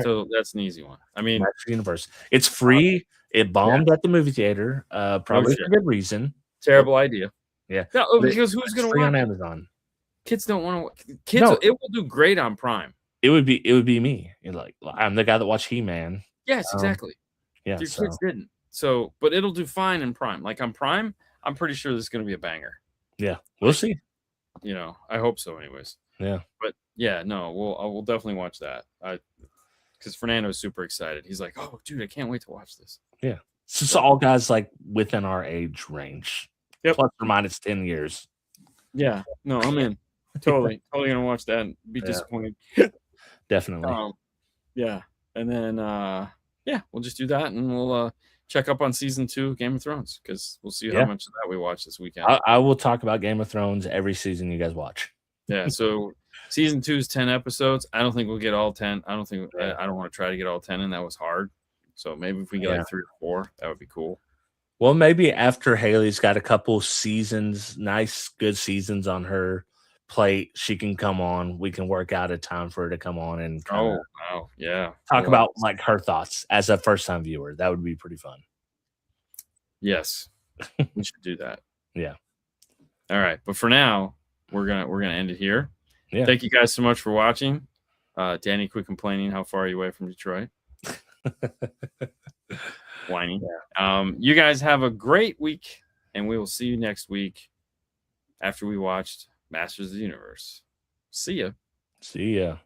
Speaker 1: an easy one. I mean,
Speaker 2: Master of the Universe. It's free. It bombed at the movie theater. Probably for good reason.
Speaker 1: Terrible idea.
Speaker 2: Yeah.
Speaker 1: No, because who's gonna watch
Speaker 2: on Amazon?
Speaker 1: Kids don't want to. Kids, it will do great on Prime.
Speaker 2: It would be me. Like I'm the guy that watched He-Man.
Speaker 1: Yes, exactly.
Speaker 2: Yeah,
Speaker 1: your kids didn't. So, but it'll do fine in Prime. Like on Prime, I'm pretty sure this is going to be a banger.
Speaker 2: Yeah, we'll see.
Speaker 1: You know, I hope so. Anyways.
Speaker 2: Yeah.
Speaker 1: But yeah, no, we'll definitely watch that. Because Fernando's super excited. He's like, "Oh, dude, I can't wait to watch this."
Speaker 2: Yeah. So it's all guys like within our age range.
Speaker 1: Yep.
Speaker 2: Plus or minus 10 years.
Speaker 1: Yeah. No, I'm in. Totally gonna watch that and be disappointed.
Speaker 2: Definitely.
Speaker 1: Yeah. And then we'll just do that, and we'll check up on season 2 of Game of Thrones, because we'll see how much of that we watch this weekend.
Speaker 2: I will talk about Game of Thrones every season you guys watch.
Speaker 1: Yeah. So season 2 is 10 episodes. I don't think we'll get all 10. I don't think I don't want to try to get all 10 in. That was hard. So maybe if we get like 3 or 4, that would be cool.
Speaker 2: Well, maybe after Haley's got a couple seasons, nice, good seasons on her plate, she can come on. We can work out a time for her to come on and
Speaker 1: wow,
Speaker 2: talk about like her thoughts as a first-time viewer. That would be pretty fun.
Speaker 1: Yes, we should do that.
Speaker 2: Yeah.
Speaker 1: All right, but for now, we're gonna end it here.
Speaker 2: Yeah.
Speaker 1: Thank you guys so much for watching. Danny, quit complaining. How far are you away from Detroit? Whining. Yeah. You guys have a great week, and we will see you next week after we watched Masters of the Universe. See ya.
Speaker 2: See ya.